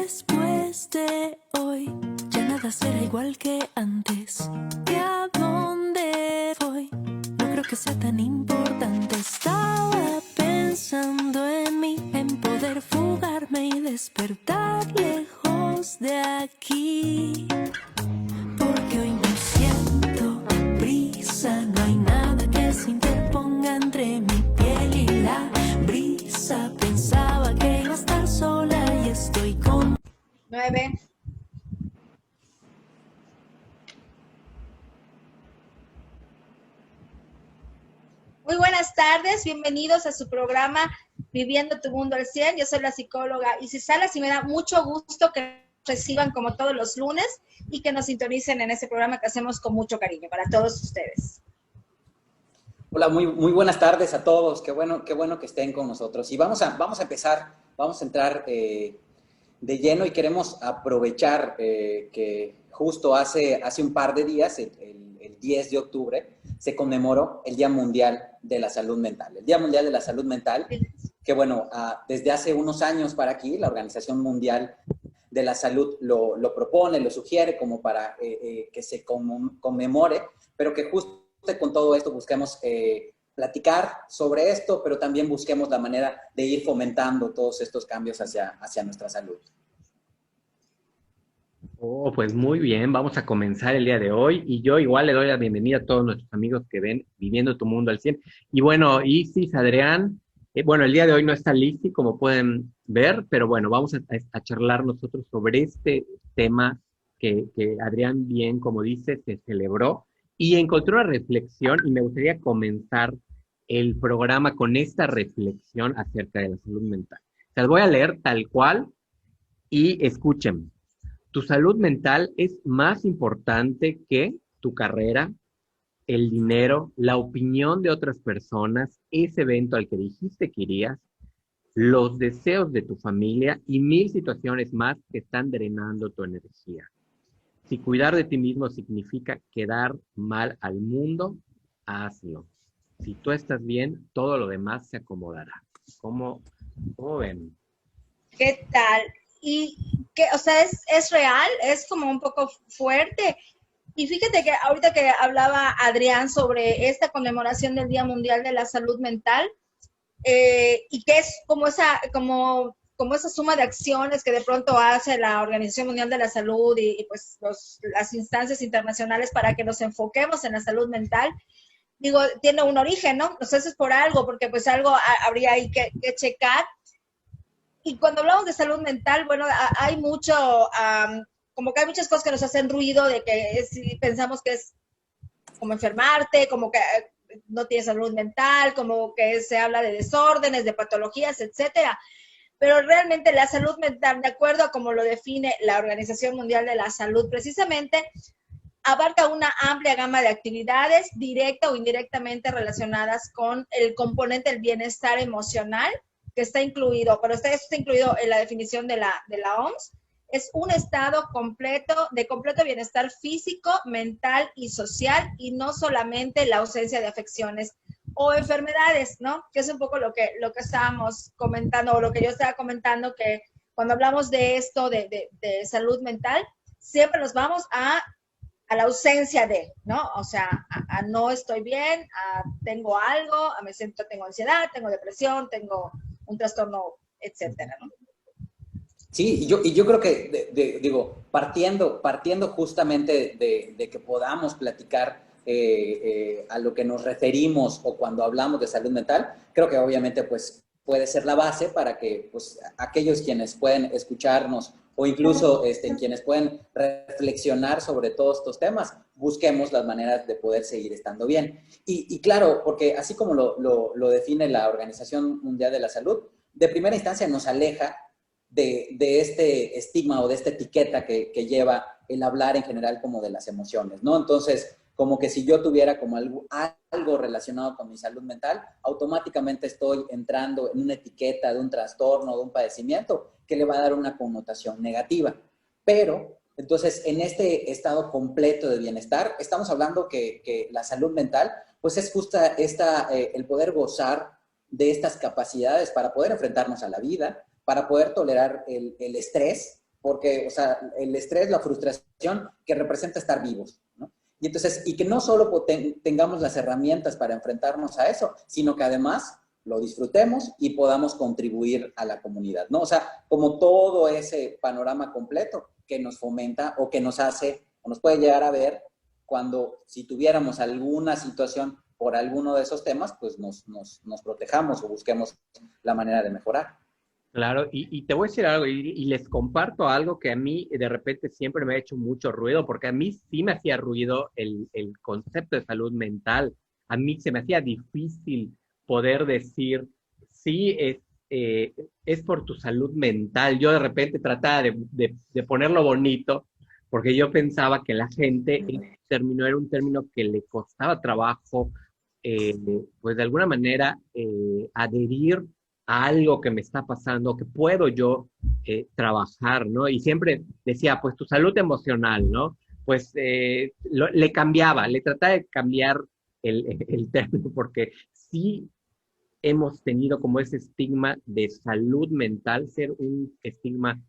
Después de hoy, ya nada será igual que antes. ¿Y a dónde voy? No creo que sea tan importante. Estaba pensando en mí, en poder fugarme y despertar lejos de aquí. Porque hoy no siento prisa, no hay nada que se interponga entre mi piel y la brisa. Pensaba que iba a estar sola y estoy con 9. Muy buenas tardes, bienvenidos a su programa Viviendo tu Mundo al 100. Yo soy la psicóloga Isis Salas y me da mucho gusto que reciban como todos los lunes y que nos sintonicen en este programa que hacemos con mucho cariño para todos ustedes. Hola, muy buenas tardes a todos. Qué bueno que estén con nosotros. Y vamos a empezar, vamos a entrar de lleno y queremos aprovechar que justo hace un par de días, el 10 de octubre, se conmemoró el Día Mundial de la Salud Mental. El Día Mundial de la Salud Mental, que bueno, desde hace unos años para aquí, la Organización Mundial de la Salud lo propone, lo sugiere como para que se conmemore, pero que justo con todo esto busquemos platicar sobre esto, pero también busquemos la manera de ir fomentando todos estos cambios hacia nuestra salud. Oh, pues muy bien, vamos a comenzar el día de hoy y yo igual le doy la bienvenida a todos nuestros amigos que ven Viviendo tu Mundo al 100. Y bueno, Isis, Adrián, bueno, el día de hoy no está Lizzy, como pueden ver, pero bueno, vamos a charlar nosotros sobre este tema que Adrián bien, como dice, se celebró y encontró una reflexión y me gustaría comenzar el programa con esta reflexión acerca de la salud mental. Se las voy a leer tal cual y escuchen. Tu salud mental es más importante que tu carrera, el dinero, la opinión de otras personas, ese evento al que dijiste que irías, los deseos de tu familia y mil situaciones más que están drenando tu energía. Si cuidar de ti mismo significa quedar mal al mundo, hazlo. Si tú estás bien, todo lo demás se acomodará. ¿Cómo ven? ¿Qué tal? Y que, o sea, es real, es como un poco fuerte. Y fíjate que ahorita que hablaba Adrián sobre esta conmemoración del Día Mundial de la Salud Mental, y que es como esa suma de acciones que de pronto hace la Organización Mundial de la Salud y pues las instancias internacionales para que nos enfoquemos en la salud mental, digo, tiene un origen, ¿no? No sé si es por algo, porque pues algo habría ahí que checar. Y cuando hablamos de salud mental, bueno, hay mucho, como que hay muchas cosas que nos hacen ruido, de que pensamos que es como enfermarte, como que no tienes salud mental, como que se habla de desórdenes, de patologías, etcétera. Pero realmente la salud mental, de acuerdo a como lo define la Organización Mundial de la Salud, precisamente abarca una amplia gama de actividades, directa o indirectamente relacionadas con el componente del bienestar emocional, que está incluido, pero esto está incluido en la definición de la OMS, es un estado de completo bienestar físico, mental y social, y no solamente la ausencia de afecciones o enfermedades, ¿no? Que es un poco lo que estábamos comentando, o lo que yo estaba comentando, que cuando hablamos de esto, de salud mental, siempre nos vamos a la ausencia de, ¿no? O sea, a no estoy bien, tengo algo, tengo ansiedad, tengo depresión, tengo un trastorno, etcétera, ¿no? Sí, y yo creo que, digo, partiendo justamente de que podamos platicar a lo que nos referimos o cuando hablamos de salud mental, creo que obviamente pues puede ser la base para que pues aquellos quienes pueden escucharnos o incluso quienes pueden reflexionar sobre todos estos temas, busquemos las maneras de poder seguir estando bien. Y claro, porque así como lo define la Organización Mundial de la Salud, de primera instancia nos aleja de este estigma o de esta etiqueta que lleva el hablar en general como de las emociones, ¿no? Entonces, como que si yo tuviera como algo relacionado con mi salud mental, automáticamente estoy entrando en una etiqueta de un trastorno, de un padecimiento, que le va a dar una connotación negativa. Pero, entonces, en este estado completo de bienestar, estamos hablando que la salud mental, pues es justo el poder gozar de estas capacidades para poder enfrentarnos a la vida, para poder tolerar el estrés, porque, o sea, el estrés, la frustración que representa estar vivos, ¿no? Y entonces, y que no solo tengamos las herramientas para enfrentarnos a eso, sino que además lo disfrutemos y podamos contribuir a la comunidad, ¿no? O sea, como todo ese panorama completo que nos fomenta o que nos hace, o nos puede llegar a ver cuando, si tuviéramos alguna situación por alguno de esos temas, pues nos protejamos o busquemos la manera de mejorar. Claro, y te voy a decir algo, y les comparto algo que a mí de repente siempre me ha hecho mucho ruido, porque a mí sí me hacía ruido el concepto de salud mental. A mí se me hacía difícil poder decir, sí, es por tu salud mental. Yo de repente trataba de ponerlo bonito, porque yo pensaba que la gente, ese término era un término que le costaba trabajo, eh, pues de alguna manera, adherir a algo que me está pasando, que puedo yo trabajar, ¿no? Y siempre decía, pues tu salud emocional, ¿no? Pues le cambiaba, le trataba de cambiar el término, porque sí hemos tenido como ese estigma de salud mental, ser un estigma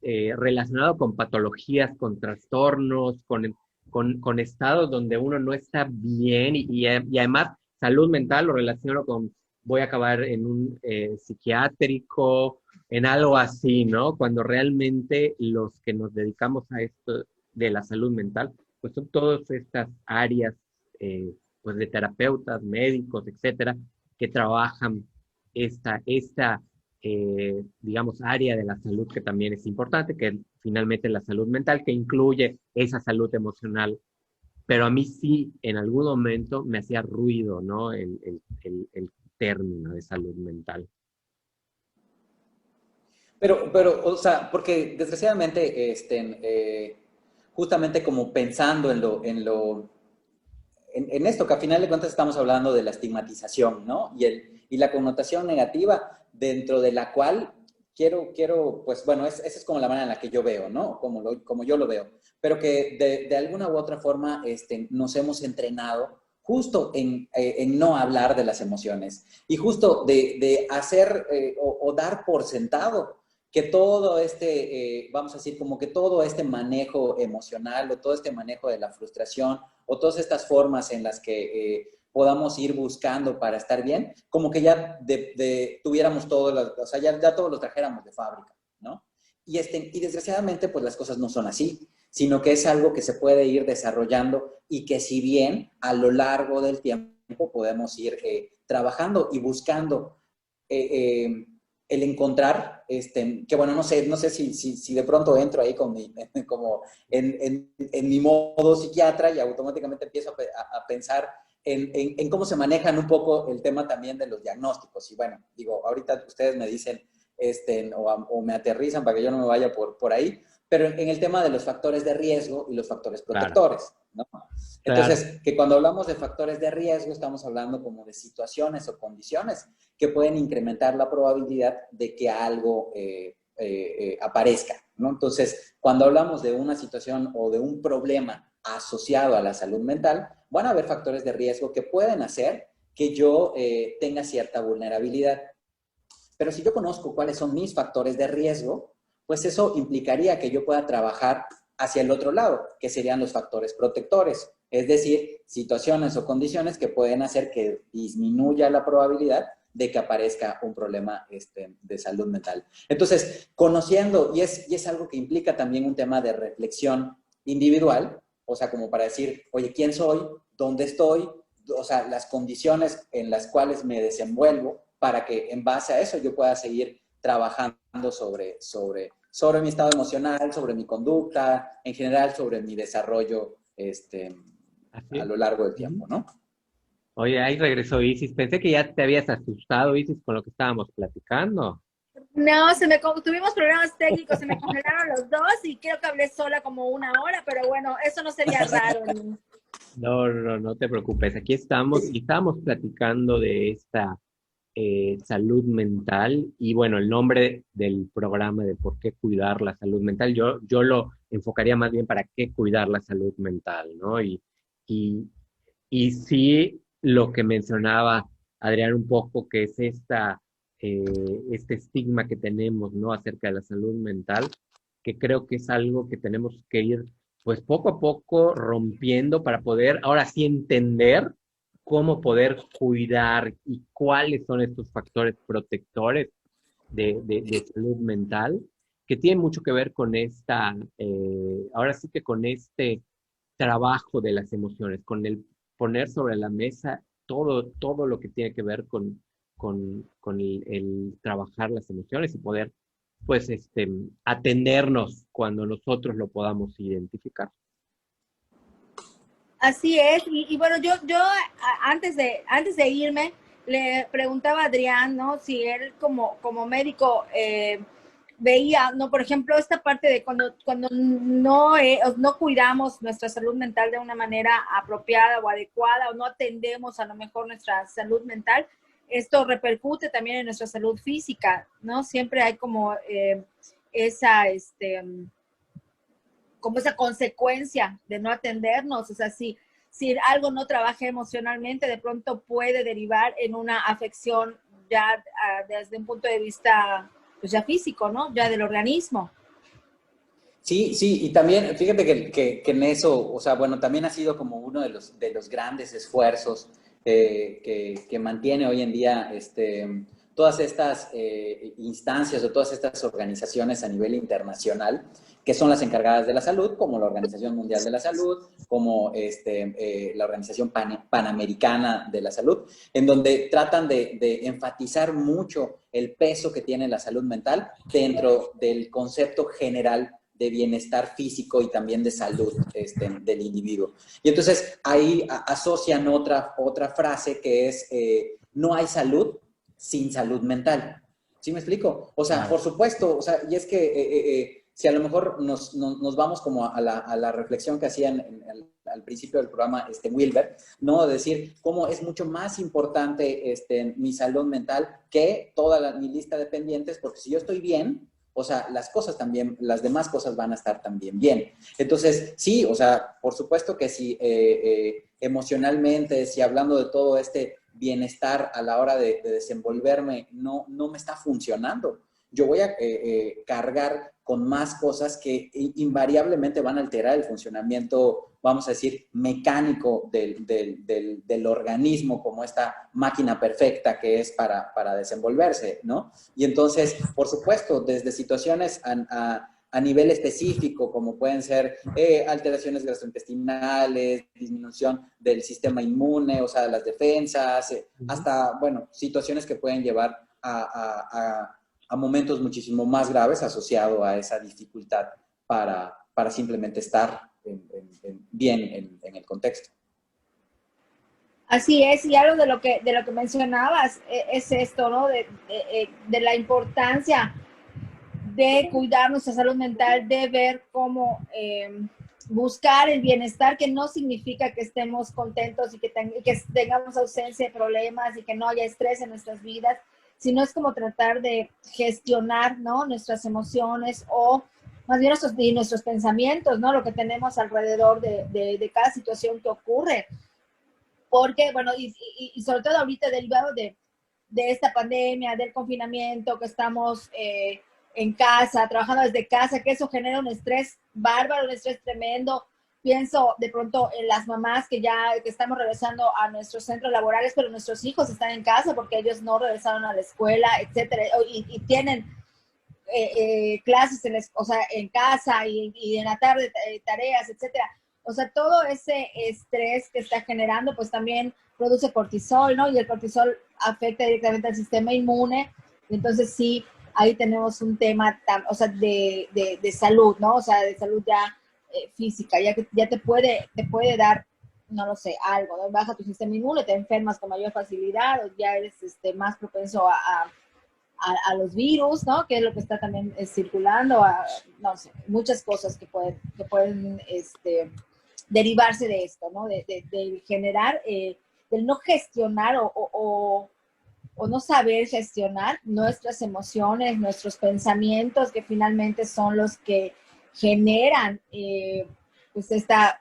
relacionado con patologías, con trastornos, con estados donde uno no está bien y además salud mental lo relaciono con voy a acabar en un psiquiátrico, en algo así, ¿no? Cuando realmente los que nos dedicamos a esto de la salud mental, pues son todas estas áreas, pues de terapeutas, médicos, etcétera, que trabajan digamos, área de la salud que también es importante, que es finalmente la salud mental, que incluye esa salud emocional. Pero a mí sí, en algún momento me hacía ruido, ¿no? El término de salud mental. Pero, o sea, porque desgraciadamente, justamente como pensando en esto, que a final de cuentas estamos hablando de la estigmatización, ¿no? Y la connotación negativa dentro de la cual quiero pues bueno, esa es como la manera en la que yo veo, ¿no? Como yo lo veo. Pero que de alguna u otra forma nos hemos entrenado justo en no hablar de las emociones y justo de hacer o dar por sentado que todo vamos a decir, como que todo este manejo emocional o todo este manejo de la frustración o todas estas formas en las que podamos ir buscando para estar bien, como que ya tuviéramos todo, o sea, ya todos lo trajéramos de fábrica, ¿no? Y desgraciadamente, pues las cosas no son así, sino que es algo que se puede ir desarrollando y que si bien a lo largo del tiempo podemos ir trabajando y buscando el encontrar, que bueno, no sé si de pronto entro ahí como en mi modo psiquiatra y automáticamente empiezo a pensar en cómo se manejan un poco el tema también de los diagnósticos. Y bueno, digo, ahorita ustedes me dicen o me aterrizan para que yo no me vaya por ahí, pero en el tema de los factores de riesgo y los factores protectores, ¿no? Entonces, claro, que cuando hablamos de factores de riesgo, estamos hablando como de situaciones o condiciones que pueden incrementar la probabilidad de que algo aparezca, ¿no? Entonces, cuando hablamos de una situación o de un problema asociado a la salud mental, van a haber factores de riesgo que pueden hacer que yo tenga cierta vulnerabilidad. Pero si yo conozco cuáles son mis factores de riesgo, pues eso implicaría que yo pueda trabajar hacia el otro lado, que serían los factores protectores. Es decir, situaciones o condiciones que pueden hacer que disminuya la probabilidad de que aparezca un problema de salud mental. Entonces, conociendo, y es algo que implica también un tema de reflexión individual, o sea, como para decir, oye, ¿quién soy? ¿Dónde estoy? O sea, las condiciones en las cuales me desenvuelvo para que en base a eso yo pueda seguir trabajando sobre mi estado emocional, sobre mi conducta, en general sobre mi desarrollo a lo largo del tiempo, ¿no? Oye, ahí regresó Isis. Pensé que ya te habías asustado, Isis, con lo que estábamos platicando. No, tuvimos problemas técnicos, se me congelaron los dos y creo que hablé sola como una hora, pero bueno, eso no sería raro. No te preocupes. Aquí estamos y estábamos platicando de esta salud mental y bueno, el nombre del programa de por qué cuidar la salud mental, yo lo enfocaría más bien para qué cuidar la salud mental, ¿no? Y sí, lo que mencionaba Adrián un poco, que es este estigma que tenemos, ¿no? Acerca de la salud mental, que creo que es algo que tenemos que ir, pues poco a poco rompiendo para poder, ahora sí, entender cómo poder cuidar y cuáles son estos factores protectores de salud mental, que tienen mucho que ver con ahora sí que con este trabajo de las emociones, con el poner sobre la mesa todo lo que tiene que ver con el trabajar las emociones y poder, pues, atendernos cuando nosotros lo podamos identificar. Así es, y bueno, antes de irme, le preguntaba a Adrián, ¿no? Si él como médico veía, ¿no? Por ejemplo, esta parte de cuando no cuidamos nuestra salud mental de una manera apropiada o adecuada, o no atendemos a lo mejor nuestra salud mental, esto repercute también en nuestra salud física, ¿no? Siempre hay como esa, como esa consecuencia de no atendernos. O sea, si algo no trabaja emocionalmente, de pronto puede derivar en una afección ya desde un punto de vista, pues ya físico, ¿no? Ya del organismo. Sí, sí, y también fíjate que en eso, o sea, bueno, también ha sido como uno de los grandes esfuerzos que mantiene hoy en día todas estas instancias o todas estas organizaciones a nivel internacional, que son las encargadas de la salud, como la Organización Mundial de la Salud, como la Organización Panamericana de la Salud, en donde tratan de enfatizar mucho el peso que tiene la salud mental dentro del concepto general de bienestar físico y también de salud del individuo. Y entonces ahí asocian otra frase que es, no hay salud sin salud mental. ¿Sí me explico? O sea, por supuesto, o sea, y es que si a lo mejor nos vamos como a la reflexión que hacían al principio del programa Wilber, ¿no? Decir cómo es mucho más importante mi salud mental que toda mi lista de pendientes, porque si yo estoy bien, o sea, las cosas también, las demás cosas van a estar también bien. Entonces, sí, o sea, por supuesto que si emocionalmente, si hablando de todo este bienestar a la hora de desenvolverme no me está funcionando, yo voy a cargar con más cosas que invariablemente van a alterar el funcionamiento, vamos a decir, mecánico del organismo, como esta máquina perfecta que es para desenvolverse, ¿no? Y entonces, por supuesto, desde situaciones a nivel específico, como pueden ser alteraciones gastrointestinales, disminución del sistema inmune, o sea, las defensas, hasta, bueno, situaciones que pueden llevar a momentos muchísimo más graves asociado a esa dificultad para simplemente estar bien en el contexto. Así es, y algo de lo que mencionabas es esto, ¿no? De la importancia de cuidar nuestra salud mental, de ver cómo buscar el bienestar, que no significa que estemos contentos y que tengamos ausencia de problemas y que no haya estrés en nuestras vidas, sino es como tratar de gestionar, ¿no? Nuestras emociones o más bien nuestros pensamientos, ¿no? Lo que tenemos alrededor de cada situación que ocurre. Porque, bueno, y sobre todo ahorita derivado de esta pandemia, del confinamiento, que estamos en casa, trabajando desde casa, que eso genera un estrés bárbaro, un estrés tremendo. Pienso de pronto en las mamás que estamos regresando a nuestros centros laborales, pero nuestros hijos están en casa porque ellos no regresaron a la escuela, etcétera, y tienen clases en casa y en la tarde tareas, etcétera. O sea, todo ese estrés que está generando, pues también produce cortisol, ¿no? Y el cortisol afecta directamente al sistema inmune. Entonces, sí, ahí tenemos un tema, o sea, de salud, ¿no? O sea, de salud ya física, ya que ya te puede dar, no lo sé, algo, ¿no? Baja tu sistema inmune, te enfermas con mayor facilidad, o ya eres más propenso a los virus, ¿no? Que es lo que está también circulando, no sé, muchas cosas que pueden derivarse de esto, ¿no? De generar, del no gestionar o no saber gestionar nuestras emociones, nuestros pensamientos, que finalmente son los que generan pues esta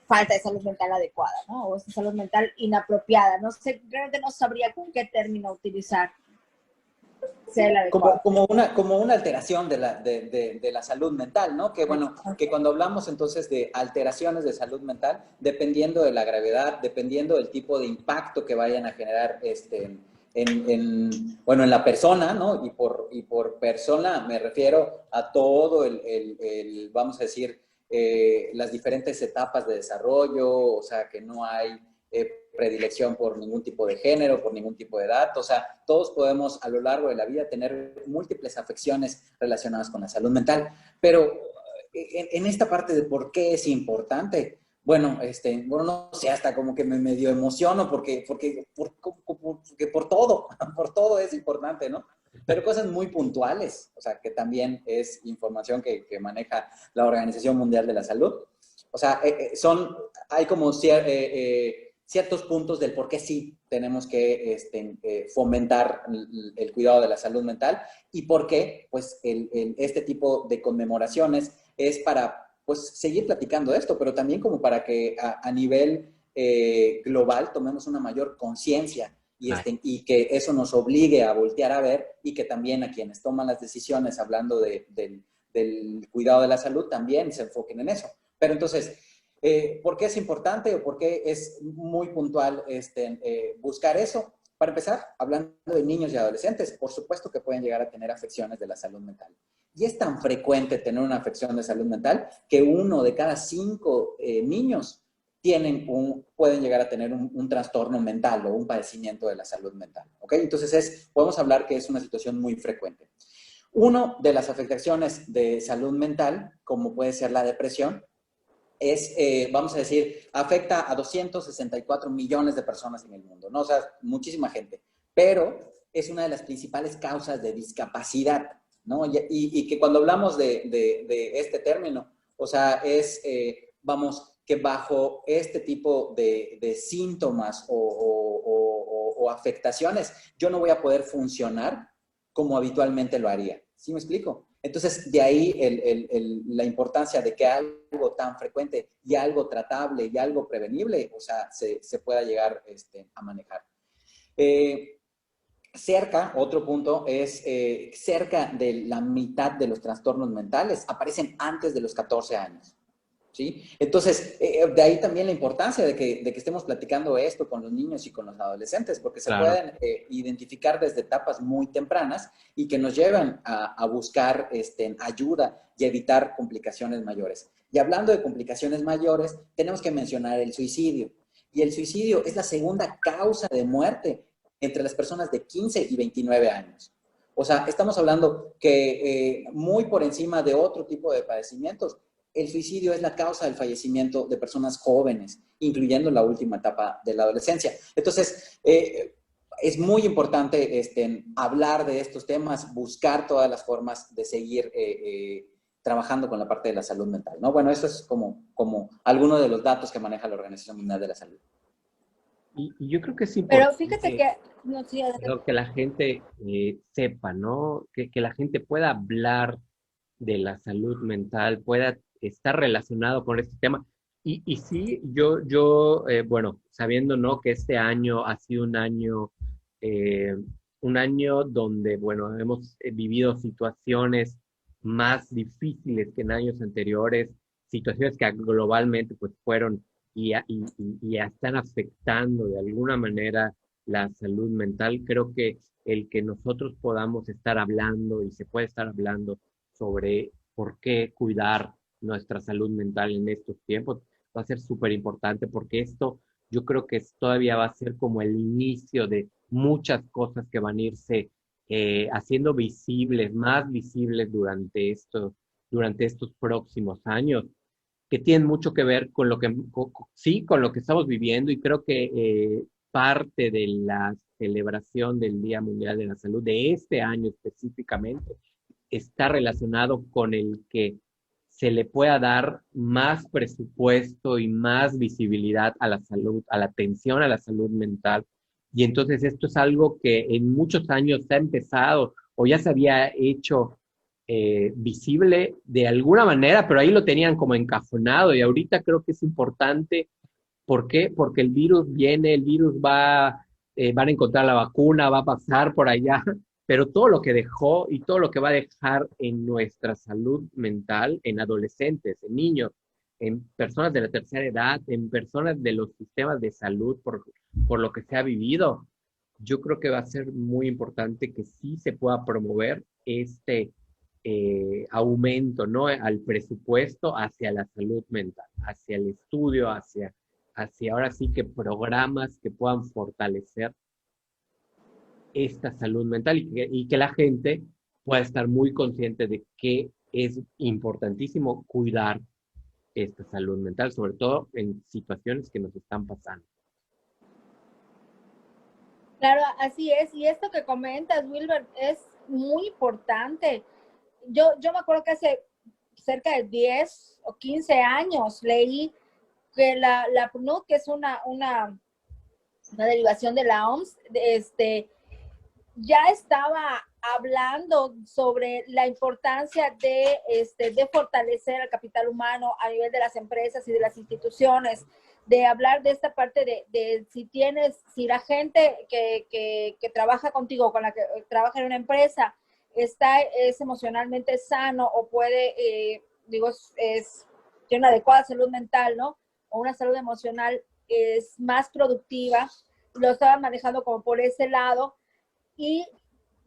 falta de salud mental adecuada, ¿no? O esta salud mental inapropiada. No sé, realmente no sabría con qué término utilizar. sea el adecuado. Como una alteración de la salud mental, ¿no? Que bueno, que cuando hablamos entonces de alteraciones de salud mental, dependiendo de la gravedad, dependiendo del tipo de impacto que vayan a generar bueno, en la persona, ¿no? Y por persona me refiero a todo vamos a decir, las diferentes etapas de desarrollo, o sea, que no hay predilección por ningún tipo de género, por ningún tipo de edad. O sea, todos podemos a lo largo de la vida tener múltiples afecciones relacionadas con la salud mental. Pero en esta parte de por qué es importante, bueno, no sé, hasta como que me medio emociono porque por todo, por todo es importante, ¿no? Pero cosas muy puntuales, o sea, que también es información que maneja la Organización Mundial de la Salud. O sea, hay como ciertos puntos del por qué sí tenemos que fomentar el cuidado de la salud mental y por qué, pues, este tipo de conmemoraciones es para, pues, seguir platicando esto, pero también como para que a nivel global tomemos una mayor conciencia y que eso nos obligue a voltear a ver y que también a quienes toman las decisiones hablando del cuidado de la salud también se enfoquen en eso. Pero entonces, ¿por qué es importante o por qué es muy puntual buscar eso? Para empezar, hablando de niños y adolescentes, por supuesto que pueden llegar a tener afecciones de la salud mental. Y es tan frecuente tener una afección de salud mental que 1 de cada 5 niños pueden llegar a tener un trastorno mental o un padecimiento de la salud mental. ¿Ok? Entonces, podemos hablar que es una situación muy frecuente. Una de las afectaciones de salud mental, como puede ser la depresión, vamos a decir, afecta a 264 millones de personas en el mundo, ¿no? O sea, muchísima gente, pero es una de las principales causas de discapacidad, ¿no? Y que cuando hablamos de este término, o sea, vamos, que bajo este tipo de síntomas o afectaciones, yo no voy a poder funcionar como habitualmente lo haría. ¿Sí me explico? Entonces, de ahí la importancia de que algo tan frecuente y algo tratable y algo prevenible, o sea, se pueda llegar a manejar. Otro punto es, cerca de la mitad de los trastornos mentales aparecen antes de los 14 años. ¿Sí? Entonces, de ahí también la importancia de que estemos platicando esto con los niños y con los adolescentes, porque se pueden identificar desde etapas muy tempranas y que nos llevan a buscar ayuda y evitar complicaciones mayores. Y hablando de complicaciones mayores, tenemos que mencionar el suicidio. Y el suicidio es la segunda causa de muerte entre las personas de 15 y 29 años. O sea, estamos hablando que muy por encima de otro tipo de padecimientos, el suicidio es la causa del fallecimiento de personas jóvenes, incluyendo la última etapa de la adolescencia. Entonces, es muy importante hablar de estos temas, buscar todas las formas de seguir trabajando con la parte de la salud mental, ¿no? Bueno, eso es como algunos de los datos que maneja la Organización Mundial de la Salud. Y yo creo que es importante. Pero fíjate que, no, sí, que la gente sepa, ¿no? Que la gente pueda hablar de la salud mental, pueda estar relacionado con este tema. Y sí, bueno, sabiendo, ¿no? Que este año ha sido un año donde, bueno, hemos vivido situaciones más difíciles que en años anteriores, situaciones que globalmente pues fueron y ya están afectando de alguna manera la salud mental. Creo que el que nosotros podamos estar hablando y se puede estar hablando sobre por qué cuidar nuestra salud mental en estos tiempos va a ser súper importante, porque esto yo creo que todavía va a ser como el inicio de muchas cosas que van a irse haciendo visibles, más visibles durante estos próximos años, que tienen mucho que ver con con lo que estamos viviendo. Y creo que parte de la celebración del Día Mundial de la Salud de este año específicamente está relacionado con el que se le pueda dar más presupuesto y más visibilidad a la salud, a la atención a la salud mental. Y entonces esto es algo que en muchos años se ha empezado o ya se había hecho visible de alguna manera, pero ahí lo tenían como encajonado, y ahorita creo que es importante. ¿Por qué? Porque el virus viene, van a encontrar la vacuna, va a pasar por allá, pero todo lo que dejó y todo lo que va a dejar en nuestra salud mental, en adolescentes, en niños, en personas de la tercera edad, en personas de los sistemas de salud por lo que se ha vivido, yo creo que va a ser muy importante que sí se pueda promover este aumento, ¿no? Al presupuesto hacia la salud mental, hacia el estudio, hacia ahora sí que programas que puedan fortalecer esta salud mental y que la gente pueda estar muy consciente de que es importantísimo cuidar esta salud mental, sobre todo en situaciones que nos están pasando. Claro, así es. Y esto que comentas, Wilber, es muy importante. Yo me acuerdo que hace cerca de 10 o 15 años leí que la PNUD, que es una derivación de la OMS, ya estaba hablando sobre la importancia de fortalecer el capital humano a nivel de las empresas y de las instituciones, de hablar de esta parte de si la gente que trabaja contigo, con la que trabaja en una empresa, es emocionalmente sano o puede, tiene una adecuada salud mental, ¿no? O una salud emocional es más productiva, lo estaban manejando como por ese lado, y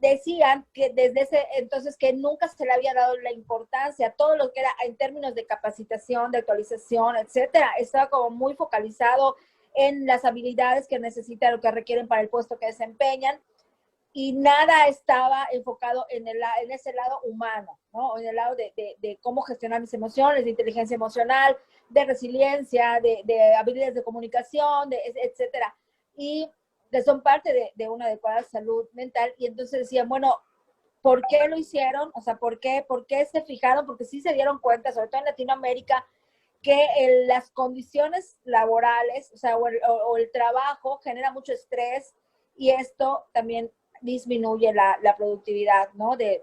decían que desde ese entonces que nunca se le había dado la importancia, todo lo que era en términos de capacitación, de actualización, etcétera, estaba como muy focalizado en las habilidades que necesitan o que requieren para el puesto que desempeñan, y nada estaba enfocado en ese lado humano, ¿no? En el lado de cómo gestionar mis emociones, de inteligencia emocional, de resiliencia, de habilidades de comunicación, etcétera. Y que son parte de una adecuada salud mental. Y entonces decían, bueno, ¿por qué lo hicieron? O sea, ¿por qué se fijaron? Porque sí se dieron cuenta, sobre todo en Latinoamérica, que las condiciones laborales, o sea, o el trabajo genera mucho estrés, y esto también disminuye la productividad, ¿no? De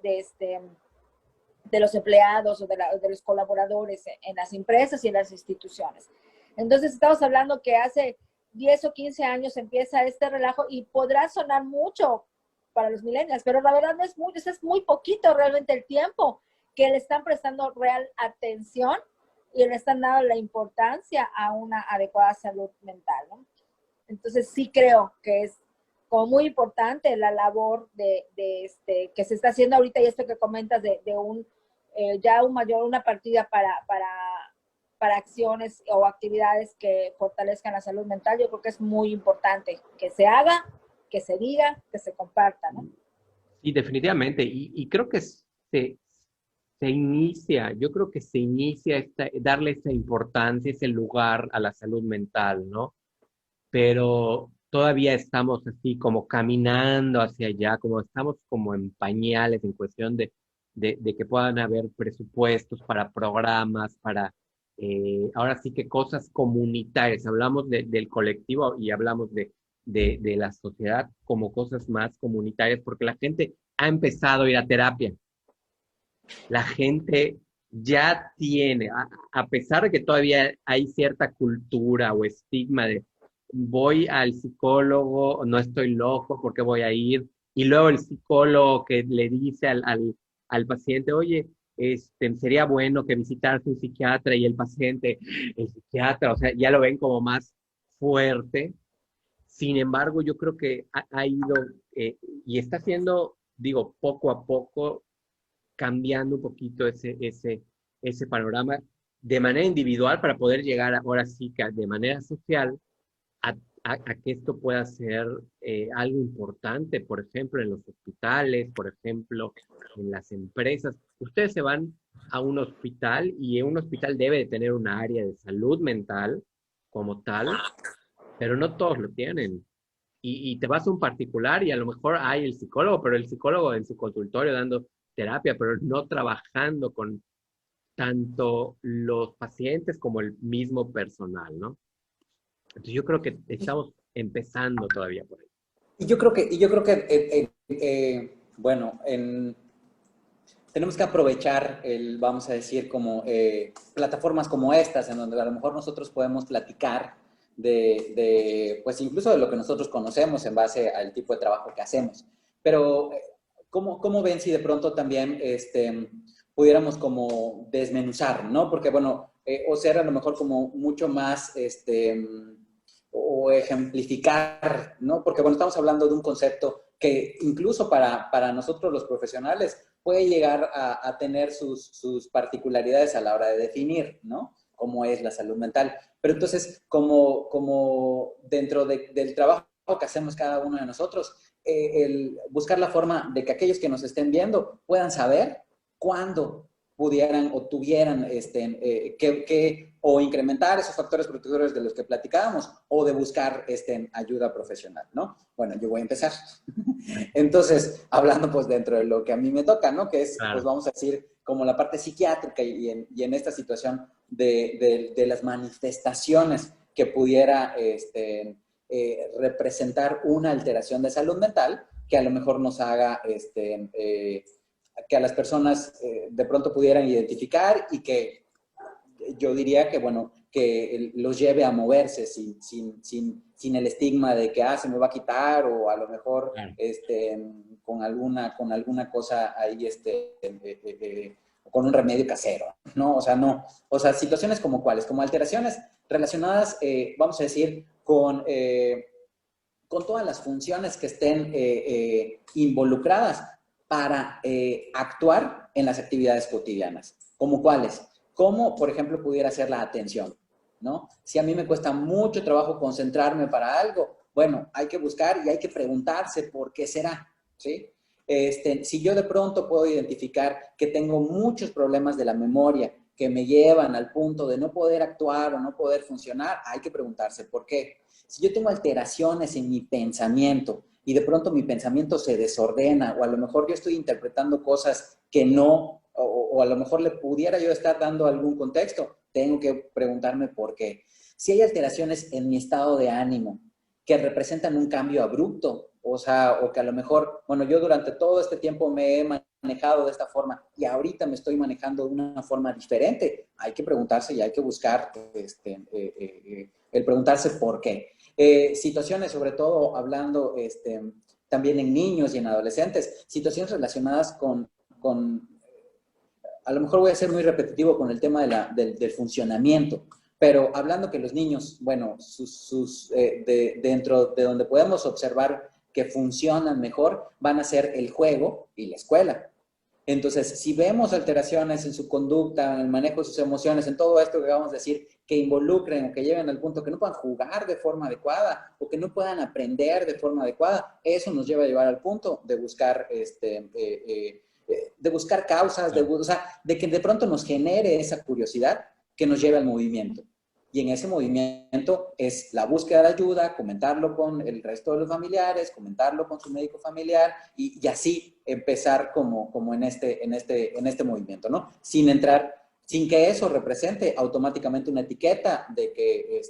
los empleados o de los colaboradores en las empresas y en las instituciones. Entonces, estamos hablando que hace 10 o 15 años empieza este relajo, y podrá sonar mucho para los millennials, pero la verdad no es mucho, es muy poquito realmente el tiempo que le están prestando real atención y le están dando la importancia a una adecuada salud mental, ¿no? Entonces, sí creo que es como muy importante la labor que se está haciendo ahorita, y esto que comentas una partida para acciones o actividades que fortalezcan la salud mental. Yo creo que es muy importante que se haga, que se diga, que se comparta, ¿no? Sí, definitivamente. Y creo que yo creo que se inicia darle esa importancia, ese lugar a la salud mental, ¿no? Pero todavía estamos así como caminando hacia allá, como estamos como en pañales en cuestión de que puedan haber presupuestos para programas, para ahora sí que cosas comunitarias. Hablamos del colectivo y hablamos de la sociedad como cosas más comunitarias, porque la gente ha empezado a ir a terapia. La gente ya tiene, a pesar de que todavía hay cierta cultura o estigma de voy al psicólogo, no estoy loco, ¿por qué voy a ir? Y luego el psicólogo que le dice al paciente, oye, sería bueno que visitaras un psiquiatra, y el paciente, el psiquiatra, o sea, ya lo ven como más fuerte. Sin embargo, yo creo que ha ido y está haciendo, digo, poco a poco, cambiando un poquito ese panorama de manera individual para poder llegar ahora sí que de manera social a que esto pueda ser algo importante, por ejemplo, en los hospitales, por ejemplo, en las empresas. Ustedes se van a un hospital y un hospital debe de tener una área de salud mental como tal, pero no todos lo tienen. Y te vas a un particular y a lo mejor hay el psicólogo, pero el psicólogo en su consultorio dando terapia, pero no trabajando con tanto los pacientes como el mismo personal, ¿no? Entonces yo creo que estamos empezando todavía por ahí. Y yo creo que bueno, tenemos que aprovechar vamos a decir, como plataformas como estas, en donde a lo mejor nosotros podemos platicar pues incluso de lo que nosotros conocemos en base al tipo de trabajo que hacemos. Pero ¿cómo ven si de pronto también pudiéramos como desmenuzar, ¿no? Porque, bueno, o ser a lo mejor como mucho más, o ejemplificar, ¿no? Porque, bueno, estamos hablando de un concepto que incluso para nosotros los profesionales puede llegar a tener sus particularidades a la hora de definir, ¿no? Cómo es la salud mental. Pero entonces, como dentro del trabajo que hacemos cada uno de nosotros, el buscar la forma de que aquellos que nos estén viendo puedan saber cuándo pudieran o tuvieran o incrementar esos factores protectores de los que platicábamos o de buscar ayuda profesional, ¿no? Bueno, yo voy a empezar. Entonces, hablando pues dentro de lo que a mí me toca, ¿no? Que es, pues vamos a decir, como la parte psiquiátrica y en esta situación de las manifestaciones que pudiera representar una alteración de salud mental que a lo mejor nos haga que a las personas de pronto pudieran identificar y que yo diría que, bueno, que los lleve a moverse sin el estigma de que, se me va a quitar o a lo mejor con alguna cosa ahí, con un remedio casero, ¿no? O sea, no. O sea, situaciones como cuáles, como alteraciones relacionadas, vamos a decir, con todas las funciones que estén involucradas para actuar en las actividades cotidianas. ¿Como cuáles? Como, por ejemplo, pudiera ser la atención, ¿no? Si a mí me cuesta mucho trabajo concentrarme para algo, bueno, hay que buscar y hay que preguntarse por qué será, ¿sí? Si yo de pronto puedo identificar que tengo muchos problemas de la memoria que me llevan al punto de no poder actuar o no poder funcionar, hay que preguntarse por qué. Si yo tengo alteraciones en mi pensamiento y de pronto mi pensamiento se desordena o a lo mejor yo estoy interpretando cosas que no, o a lo mejor le pudiera yo estar dando algún contexto, tengo que preguntarme por qué. Si hay alteraciones en mi estado de ánimo que representan un cambio abrupto, o sea, o que a lo mejor, bueno, yo durante todo este tiempo me he manejado de esta forma y ahorita me estoy manejando de una forma diferente, hay que preguntarse y hay que buscar el preguntarse por qué. Situaciones, sobre todo hablando también en niños y en adolescentes, situaciones relacionadas con a lo mejor voy a ser muy repetitivo con el tema del funcionamiento, pero hablando que los niños, bueno, dentro de donde podemos observar que funcionan mejor, van a ser el juego y la escuela. Entonces, si vemos alteraciones en su conducta, en el manejo de sus emociones, en todo esto que vamos a decir, que involucren o que lleven al punto que no puedan jugar de forma adecuada o que no puedan aprender de forma adecuada, eso nos lleva al punto de buscar de buscar causas, o sea, de que de pronto nos genere esa curiosidad que nos lleve al movimiento. Y en ese movimiento es la búsqueda de ayuda, comentarlo con el resto de los familiares, comentarlo con su médico familiar y así empezar como en este movimiento, ¿no? Sin que eso represente automáticamente una etiqueta de que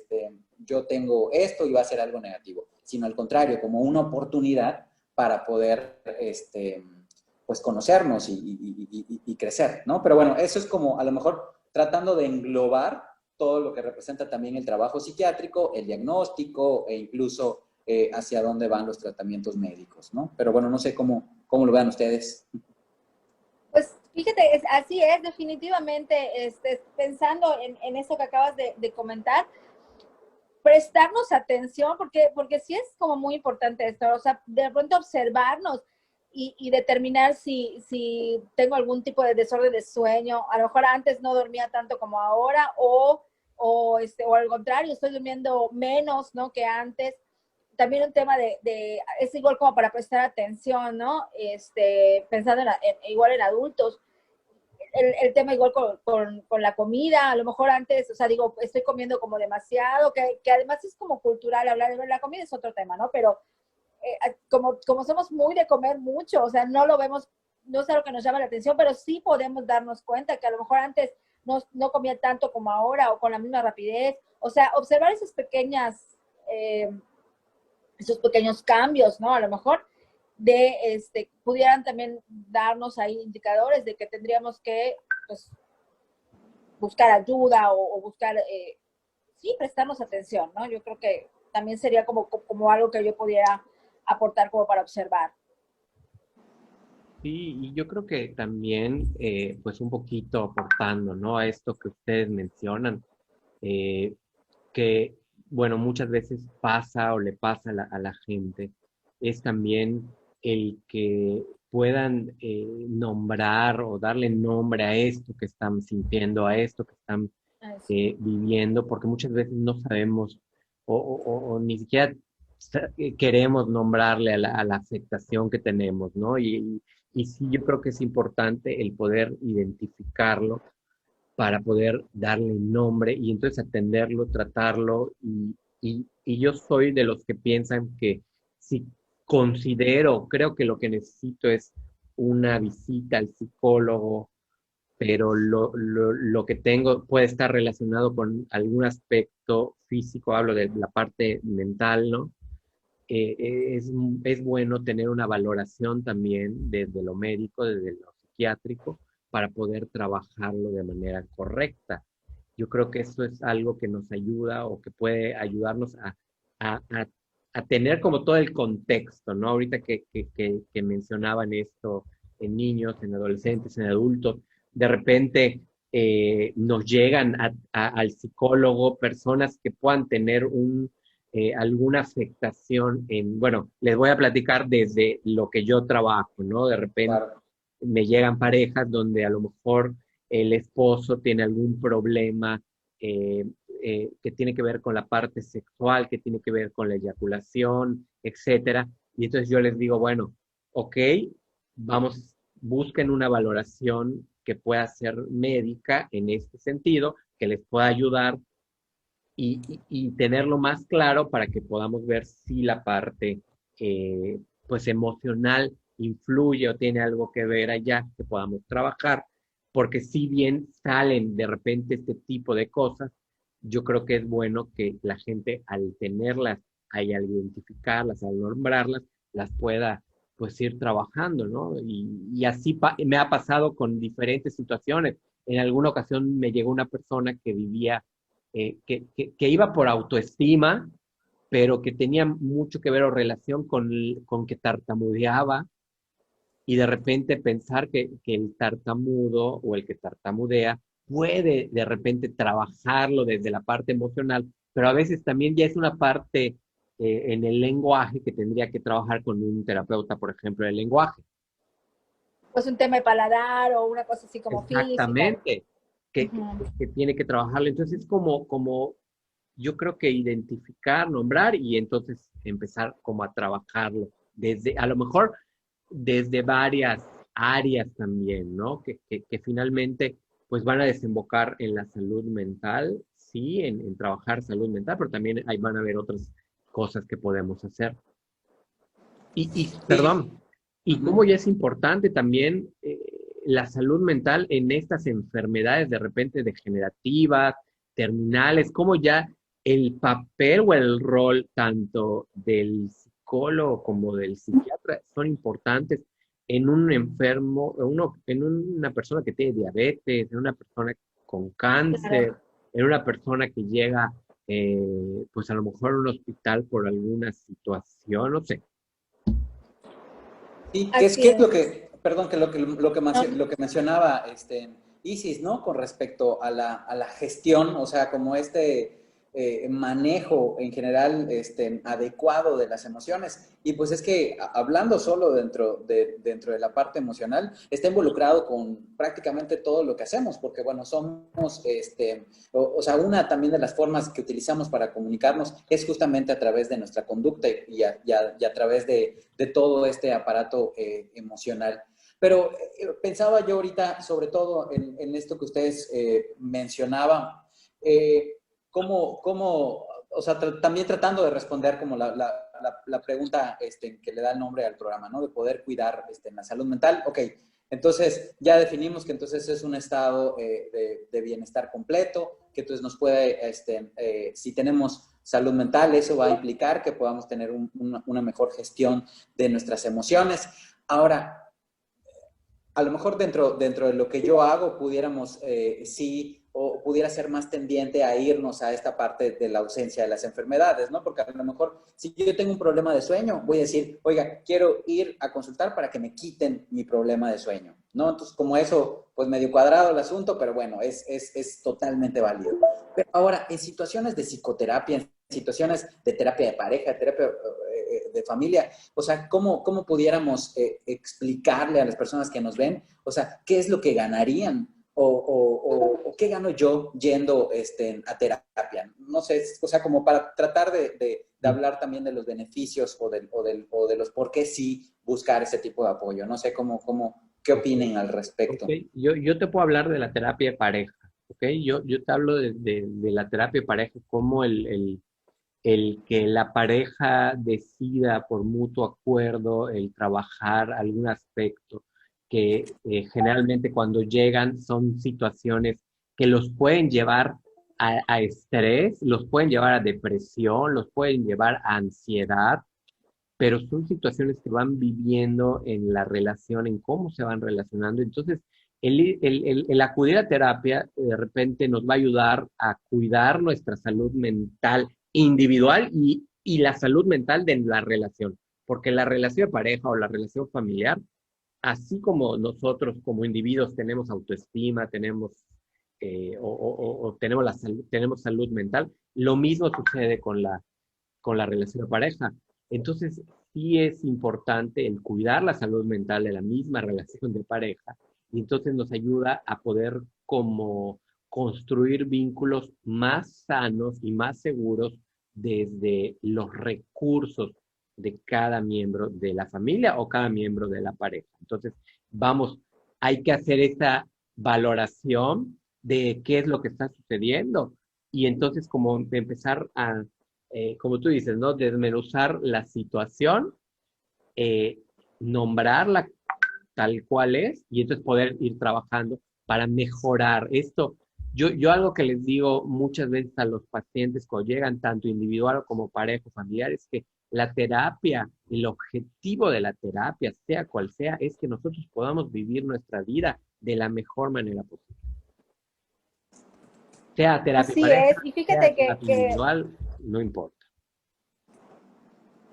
yo tengo esto y va a ser algo negativo, sino al contrario, como una oportunidad para poder pues conocernos y crecer, ¿no? Pero bueno, eso es como a lo mejor tratando de englobar todo lo que representa también el trabajo psiquiátrico, el diagnóstico e incluso hacia dónde van los tratamientos médicos, ¿no? Pero bueno, no sé cómo lo vean ustedes. Pues fíjate, así es, definitivamente, pensando en eso que acabas de comentar, prestarnos atención, porque sí es como muy importante esto, o sea, de pronto observarnos y determinar si tengo algún tipo de desorden de sueño, a lo mejor antes no dormía tanto como ahora, o al contrario, estoy durmiendo menos, ¿no?, que antes. También un tema es igual como para prestar atención, ¿no? Pensando igual en adultos, el tema igual con la comida, a lo mejor antes, o sea, digo, estoy comiendo como demasiado, que además es como cultural, hablar de la comida es otro tema, ¿no? Pero como somos muy de comer mucho, o sea, no lo vemos, no es algo que nos llama la atención, pero sí podemos darnos cuenta que a lo mejor antes no comía tanto como ahora o con la misma rapidez, o sea, observar esos pequeños cambios, ¿no? A lo mejor pudieran también darnos ahí indicadores de que tendríamos que, pues, buscar ayuda o buscar, sí, prestarnos atención, ¿no? Yo creo que también sería como algo que yo pudiera aportar como para observar. Sí, y yo creo que también, pues un poquito aportando, ¿no? A esto que ustedes mencionan, eh, que, bueno, muchas veces pasa o le pasa a la gente, es también el que puedan nombrar o darle nombre a esto que están sintiendo, a esto que están viviendo, porque muchas veces no sabemos o ni siquiera queremos nombrarle a la afectación que tenemos, ¿no? Y sí, yo creo que es importante el poder identificarlo para poder darle nombre y entonces atenderlo, tratarlo. Y yo soy de los que piensan que si creo que lo que necesito es una visita al psicólogo, pero lo que tengo puede estar relacionado con algún aspecto físico, hablo de la parte mental, ¿no? Es bueno tener una valoración también desde lo médico, desde lo psiquiátrico, para poder trabajarlo de manera correcta. Yo creo que eso es algo que nos ayuda o que puede ayudarnos a, a- a tener como todo el contexto, ¿no? Ahorita que mencionaban esto en niños, en adolescentes, en adultos, de repente nos llegan al psicólogo personas que puedan tener alguna afectación en, bueno, les voy a platicar desde lo que yo trabajo, ¿no? De repente Claro. me llegan parejas donde a lo mejor el esposo tiene algún problema eh, que tiene que ver con la parte sexual, que tiene que ver con la eyaculación, etcétera. Y entonces yo les digo, bueno, ok, vamos, busquen una valoración que pueda ser médica en este sentido, que les pueda ayudar y tenerlo más claro para que podamos ver si la parte pues emocional influye o tiene algo que ver allá, que podamos trabajar, porque si bien salen de repente este tipo de cosas, yo creo que es bueno que la gente al tenerlas, al identificarlas, al nombrarlas, las pueda pues ir trabajando, ¿no? Y así me ha pasado con diferentes situaciones. En alguna ocasión me llegó una persona que vivía que iba por autoestima, pero que tenía mucho que ver o relación con que tartamudeaba y de repente pensar que el tartamudo o el que tartamudea puede de repente trabajarlo desde la parte emocional, pero a veces también ya es una parte en el lenguaje que tendría que trabajar con un terapeuta, por ejemplo, del lenguaje. Pues un tema de paladar o una cosa así como física. Exactamente, que, que, Ujú. que tiene que trabajarlo. Entonces es como yo creo que identificar, nombrar y entonces empezar como a trabajarlo desde, a lo mejor desde varias áreas también, ¿no? Que finalmente pues van a desembocar en la salud mental, sí, en trabajar salud mental, pero también ahí van a haber otras cosas que podemos hacer. Sí. Perdón, y cómo Ujú. ya es importante también la salud mental en estas enfermedades de repente degenerativas, terminales, cómo ya el papel o el rol tanto del psicólogo como del psiquiatra son importantes en un enfermo, en una persona que tiene diabetes, en una persona con Claro. cáncer, en una persona que llega, pues a lo mejor a un hospital por alguna situación, no sé. Sí, Así qué es lo es. que, perdón, que No, lo que mencionaba Isis, ¿no? Con respecto a la gestión, o sea, como manejo en general adecuado de las emociones. Y pues es que hablando solo dentro de la parte emocional, está involucrado con prácticamente todo lo que hacemos, porque bueno, somos, o sea, una también de las formas que utilizamos para comunicarnos es justamente a través de nuestra conducta y a través de todo este aparato emocional. Pero pensaba yo ahorita, sobre todo en esto que ustedes mencionaban, o sea, también tratando de responder como la pregunta que le da el nombre al programa, ¿no? De poder cuidar la salud mental. Ok, entonces ya definimos que entonces es un estado de bienestar completo, que entonces nos puede, si tenemos salud mental, eso va a implicar que podamos tener una mejor gestión de nuestras emociones. Ahora, a lo mejor dentro de lo que yo hago pudiéramos, sí, o pudiera ser más tendiente a irnos a esta parte de la ausencia de las enfermedades, ¿no? Porque a lo mejor si yo tengo un problema de sueño, voy a decir, oiga, quiero ir a consultar para que me quiten mi problema de sueño, ¿no? Entonces, como eso, pues medio cuadrado el asunto, pero bueno, es totalmente válido. Pero ahora, en situaciones de psicoterapia, en situaciones de terapia de pareja, terapia de familia, o sea, ¿cómo pudiéramos explicarle a las personas que nos ven, o sea, qué es lo que ganarían o qué gano yo yendo a terapia? No sé, o sea, como para tratar de hablar también de los beneficios o de los por qué sí buscar ese tipo de apoyo. No sé qué opinen al respecto. Okay. Yo te puedo hablar de la terapia de pareja, ¿ok? Yo te hablo de la terapia de pareja como el que la pareja decida por mutuo acuerdo el trabajar algún aspecto que generalmente cuando llegan son situaciones que los pueden llevar a estrés, los pueden llevar a depresión, los pueden llevar a ansiedad, pero son situaciones que van viviendo en la relación, en cómo se van relacionando. Entonces, el acudir a terapia de repente nos va a ayudar a cuidar nuestra salud mental individual y la salud mental de la relación, porque la relación de pareja o la relación familiar, así como nosotros como individuos tenemos autoestima, tenemos, o tenemos, tenemos salud mental, lo mismo sucede con la relación de pareja. Entonces, sí es importante el cuidar la salud mental de la misma relación de pareja y entonces nos ayuda a poder como construir vínculos más sanos y más seguros desde los recursos de cada miembro de la familia o cada miembro de la pareja. Entonces, vamos, hay que hacer esta valoración de qué es lo que está sucediendo y entonces como empezar a como tú dices, ¿no? Desmenuzar la situación, eh, nombrarla tal cual es y entonces poder ir trabajando para mejorar esto. Yo algo que les digo muchas veces a los pacientes cuando llegan, tanto individual como pareja o familiar, es que la terapia, el objetivo de la terapia, sea cual sea, es que nosotros podamos vivir nuestra vida de la mejor manera posible. Sea terapia Así pareja, es, y sea fíjate terapia individual, no importa.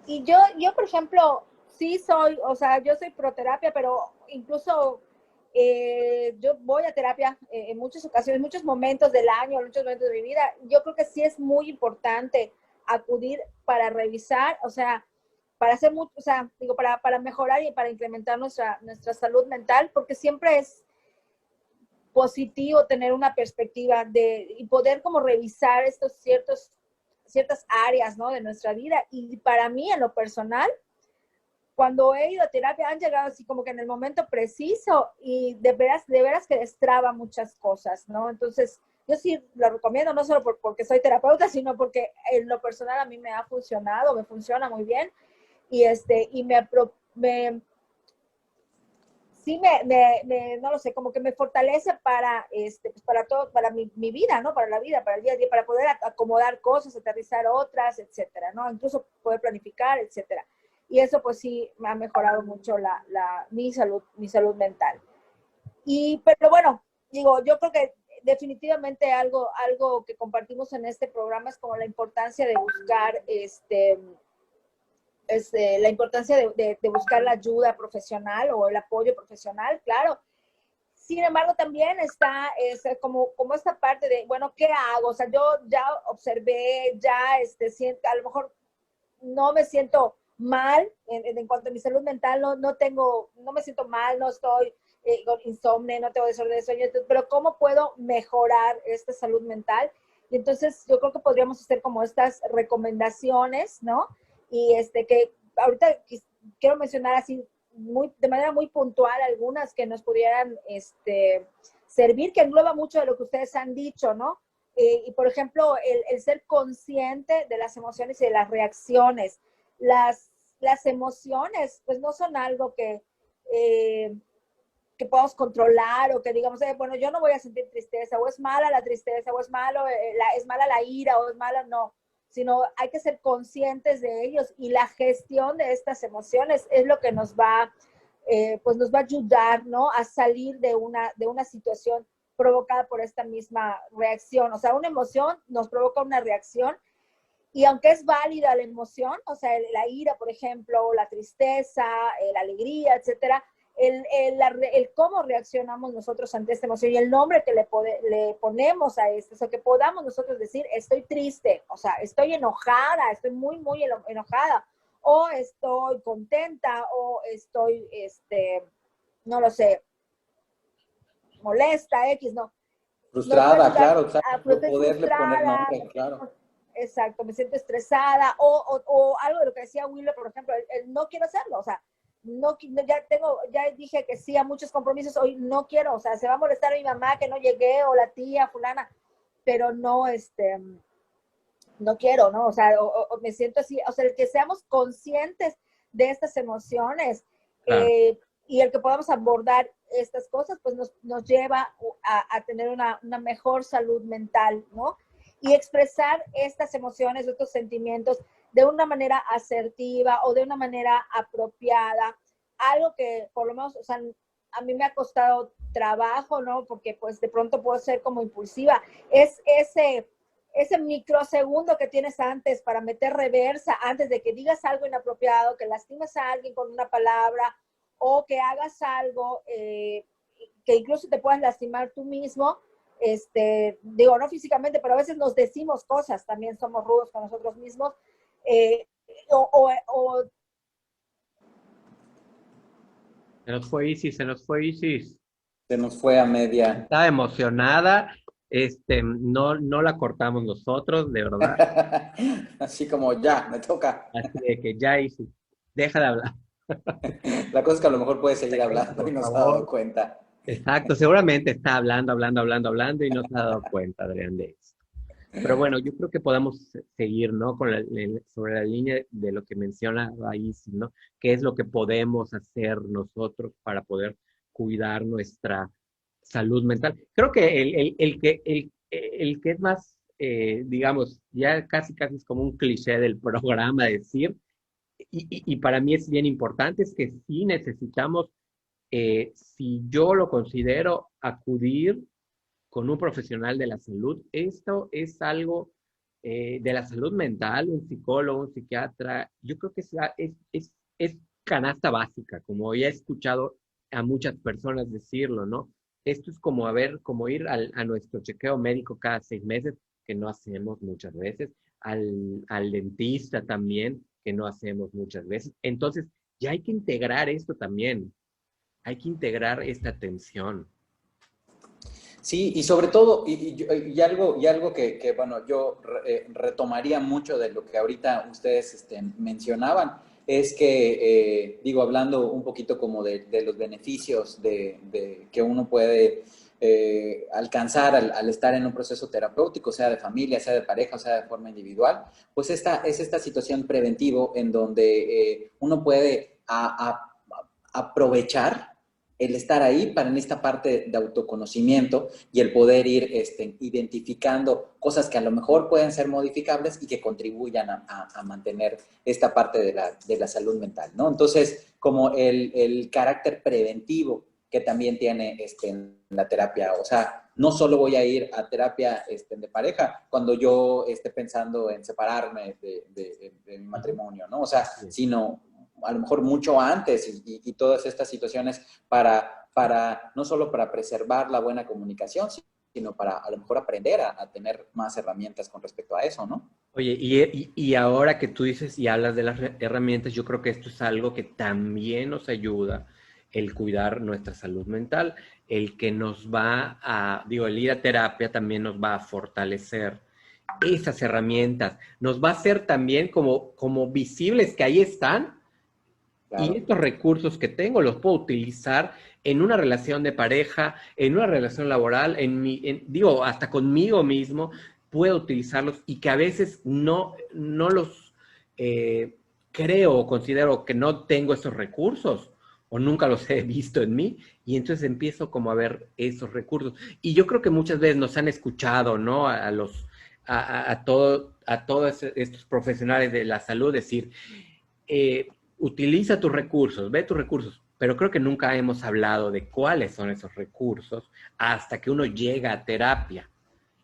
y yo, por ejemplo, sí soy, o sea, yo soy proterapia, pero incluso yo voy a terapia en muchas ocasiones, muchos momentos del año, muchos momentos de mi vida. Yo creo que sí es muy importante acudir para revisar, o sea, para hacer mucho, o sea, digo, para mejorar y para incrementar nuestra salud mental, porque siempre es positivo tener una perspectiva y poder como revisar ciertas áreas, ¿no? De nuestra vida. Y para mí, en lo personal, cuando he ido a terapia, han llegado así como que en el momento preciso y de veras que destraba muchas cosas, ¿no? Entonces, yo sí lo recomiendo, no solo porque soy terapeuta, sino porque en lo personal a mí me ha funcionado, me funciona muy bien y sí no lo sé, como que me fortalece pues para todo, para mi vida, ¿no? Para la vida, para el día a día, para poder acomodar cosas, aterrizar otras, etcétera, ¿no? Incluso poder planificar, etcétera. Y eso pues sí me ha mejorado mucho mi salud mental. Pero bueno, digo, yo creo que definitivamente algo que compartimos en este programa es como la importancia de buscar la importancia de buscar la ayuda profesional o el apoyo profesional, claro. Sin embargo, también está como esta parte de, bueno, ¿qué hago? O sea, yo ya observé, ya siento, a lo mejor no me siento mal en cuanto a mi salud mental, no me siento mal, no estoy con insomnio, no tengo desorden de sueño, pero ¿cómo puedo mejorar esta salud mental? Y entonces yo creo que podríamos hacer como estas recomendaciones, ¿no? Y que ahorita quiero mencionar así de manera muy puntual algunas que nos pudieran servir, que engloba mucho de lo que ustedes han dicho, ¿no? Y por ejemplo, el ser consciente de las emociones y de las reacciones. Las emociones, pues no son algo que podamos controlar o que digamos, bueno, yo no voy a sentir tristeza, o es mala la tristeza, o es mala la ira, o es mala, no, sino hay que ser conscientes de ellos y la gestión de estas emociones es lo que nos va a ayudar, ¿no? A salir de una situación provocada por esta misma reacción. O sea, una emoción nos provoca una reacción y aunque es válida la emoción, o sea, la ira, por ejemplo, la tristeza, la alegría, etcétera, el cómo reaccionamos nosotros ante esta emoción y el nombre que le ponemos a esto, o sea, que podamos nosotros decir, estoy triste, o sea, estoy enojada, estoy muy, muy enojada, o estoy contenta, o estoy, no lo sé, molesta, X, no. Frustrada, claro, Estoy poderle poner frustrada, nombre, claro. exacto, me siento estresada, o algo de lo que decía Wheeler, por ejemplo, el no quiero hacerlo, o sea, no, ya dije que sí a muchos compromisos, hoy no quiero, o sea, se va a molestar mi mamá que no llegué, o la tía fulana, pero no, no quiero, ¿no? O sea, o me siento así, o sea, el que seamos conscientes de estas emociones, Claro. y el que podamos abordar estas cosas, pues nos lleva a tener una mejor salud mental, ¿no? Y expresar estas emociones, estos sentimientos de una manera asertiva o de una manera apropiada, algo que por lo menos, o sea, a mí me ha costado trabajo, ¿no? Porque pues de pronto puedo ser como impulsiva. Es ese microsegundo que tienes antes para meter reversa, antes de que digas algo inapropiado, que lastimes a alguien con una palabra o que hagas algo que incluso te puedas lastimar tú mismo, digo, no físicamente, pero a veces nos decimos cosas, también somos rudos con nosotros mismos, o Se nos fue Isis, se nos fue Isis. Se nos fue a media. Estaba emocionada, no la cortamos nosotros, de verdad. Así como, ya, me toca. Así de que ya Isis, deja de hablar. La cosa es que a lo mejor puede seguir hablando Por y no se ha favor. dado cuenta. Exacto, seguramente está hablando y no se ha dado cuenta, Adrián, de eso. Pero bueno, yo creo que podemos seguir, ¿no? Sobre la línea de lo que menciona Isis, ¿no? ¿Qué es lo que podemos hacer nosotros para poder cuidar nuestra salud mental? Creo que el que es más, digamos, ya casi es como un cliché del programa decir, y para mí es bien importante, es que sí necesitamos, si yo lo considero, acudir con un profesional de la salud. Esto es algo de la salud mental, un psicólogo, un psiquiatra. Yo creo que es canasta básica, como ya he escuchado a muchas personas decirlo, ¿no? Esto es como, como ir a nuestro chequeo médico cada 6 meses, que no hacemos muchas veces, al dentista también, que no hacemos muchas veces. Entonces, ya hay que integrar esto también. Hay que integrar esta atención. Sí, y sobre todo, y algo que, bueno, yo retomaría mucho de lo que ahorita ustedes mencionaban, es que, digo, hablando un poquito como de los beneficios que uno puede alcanzar al estar en un proceso terapéutico, sea de familia, sea de pareja, o sea de forma individual, pues es esta situación preventivo en donde uno puede aprovechar el estar ahí para en esta parte de autoconocimiento y el poder ir identificando cosas que a lo mejor pueden ser modificables y que contribuyan a mantener esta parte de la salud mental, ¿no? Entonces, como el carácter preventivo que también tiene la terapia, o sea, no solo voy a ir a terapia de pareja cuando yo esté pensando en separarme de mi matrimonio, ¿no? O sea, sino a lo mejor mucho antes y todas estas situaciones para no solo para preservar la buena comunicación, sino para a lo mejor aprender a tener más herramientas con respecto a eso, ¿no? Oye, y ahora que tú dices y hablas de las herramientas, yo creo que esto es algo que también nos ayuda, el cuidar nuestra salud mental, el que nos va el ir a terapia también nos va a fortalecer esas herramientas, nos va a hacer también como visibles que ahí están. Claro. Y estos recursos que tengo los puedo utilizar en una relación de pareja, en una relación laboral, hasta conmigo mismo, puedo utilizarlos y que a veces no los creo o considero que no tengo esos recursos o nunca los he visto en mí y entonces empiezo como a ver esos recursos. Y yo creo que muchas veces nos han escuchado, ¿no? A todos estos profesionales de la salud decir, utiliza tus recursos, ve tus recursos, pero creo que nunca hemos hablado de cuáles son esos recursos hasta que uno llega a terapia.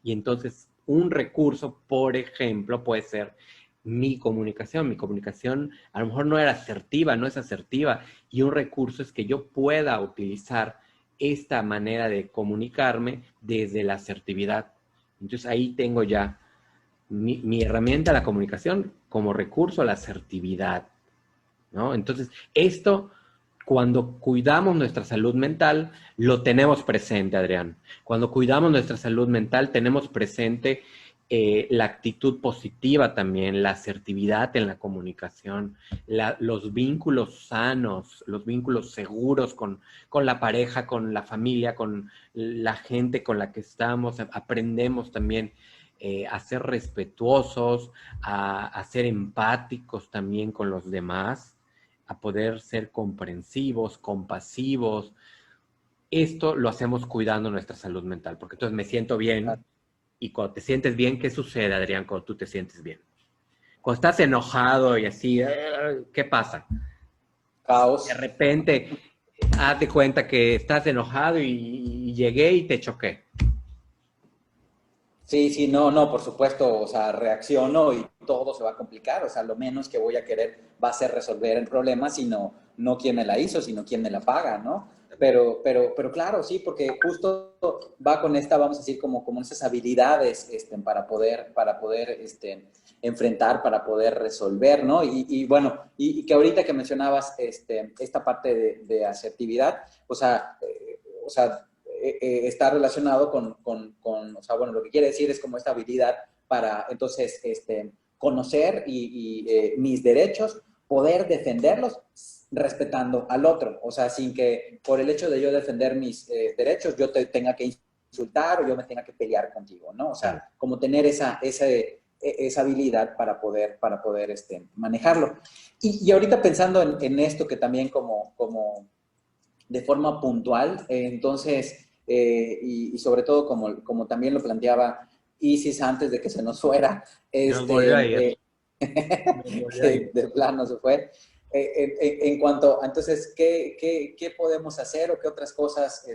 Y entonces un recurso, por ejemplo, puede ser mi comunicación. Mi comunicación a lo mejor no era asertiva, no es asertiva, y un recurso es que yo pueda utilizar esta manera de comunicarme desde la asertividad. Entonces ahí tengo ya mi herramienta, la comunicación, como recurso, la asertividad, ¿no? Entonces, esto, cuando cuidamos nuestra salud mental, lo tenemos presente, Adrián. Cuando cuidamos nuestra salud mental, tenemos presente la actitud positiva también, la asertividad en la comunicación, los vínculos sanos, los vínculos seguros con la pareja, con la familia, con la gente con la que estamos. Aprendemos también a ser respetuosos, a ser empáticos también con los demás, a poder ser comprensivos, compasivos. Esto lo hacemos cuidando nuestra salud mental, porque entonces me siento bien. Y cuando te sientes bien, ¿qué sucede, Adrián, cuando tú te sientes bien? Cuando estás enojado y así, ¿qué pasa? Caos. De repente, haz de cuenta que estás enojado y llegué y te choqué. Sí, sí, no, por supuesto, o sea, reacciono y todo se va a complicar, o sea, lo menos que voy a querer va a ser resolver el problema, sino no quién me la hizo, sino quién me la paga, ¿no? Pero claro, sí, porque justo va con esta, vamos a decir, como esas habilidades para poder enfrentar, para poder resolver, ¿no? Y bueno, y que ahorita que mencionabas esta parte de asertividad, o sea, está relacionado o sea, bueno, lo que quiere decir es como esta habilidad para, entonces, conocer mis derechos, poder defenderlos respetando al otro, o sea, sin que por el hecho de yo defender mis derechos, yo te tenga que insultar o yo me tenga que pelear contigo, ¿no? O sea, como tener esa habilidad para poder manejarlo. Y ahorita pensando en esto que también como de forma puntual, entonces, y sobre todo como también lo planteaba Isis antes de que se nos fuera, que de plano se fue, en cuanto, entonces, ¿qué podemos hacer o qué otras cosas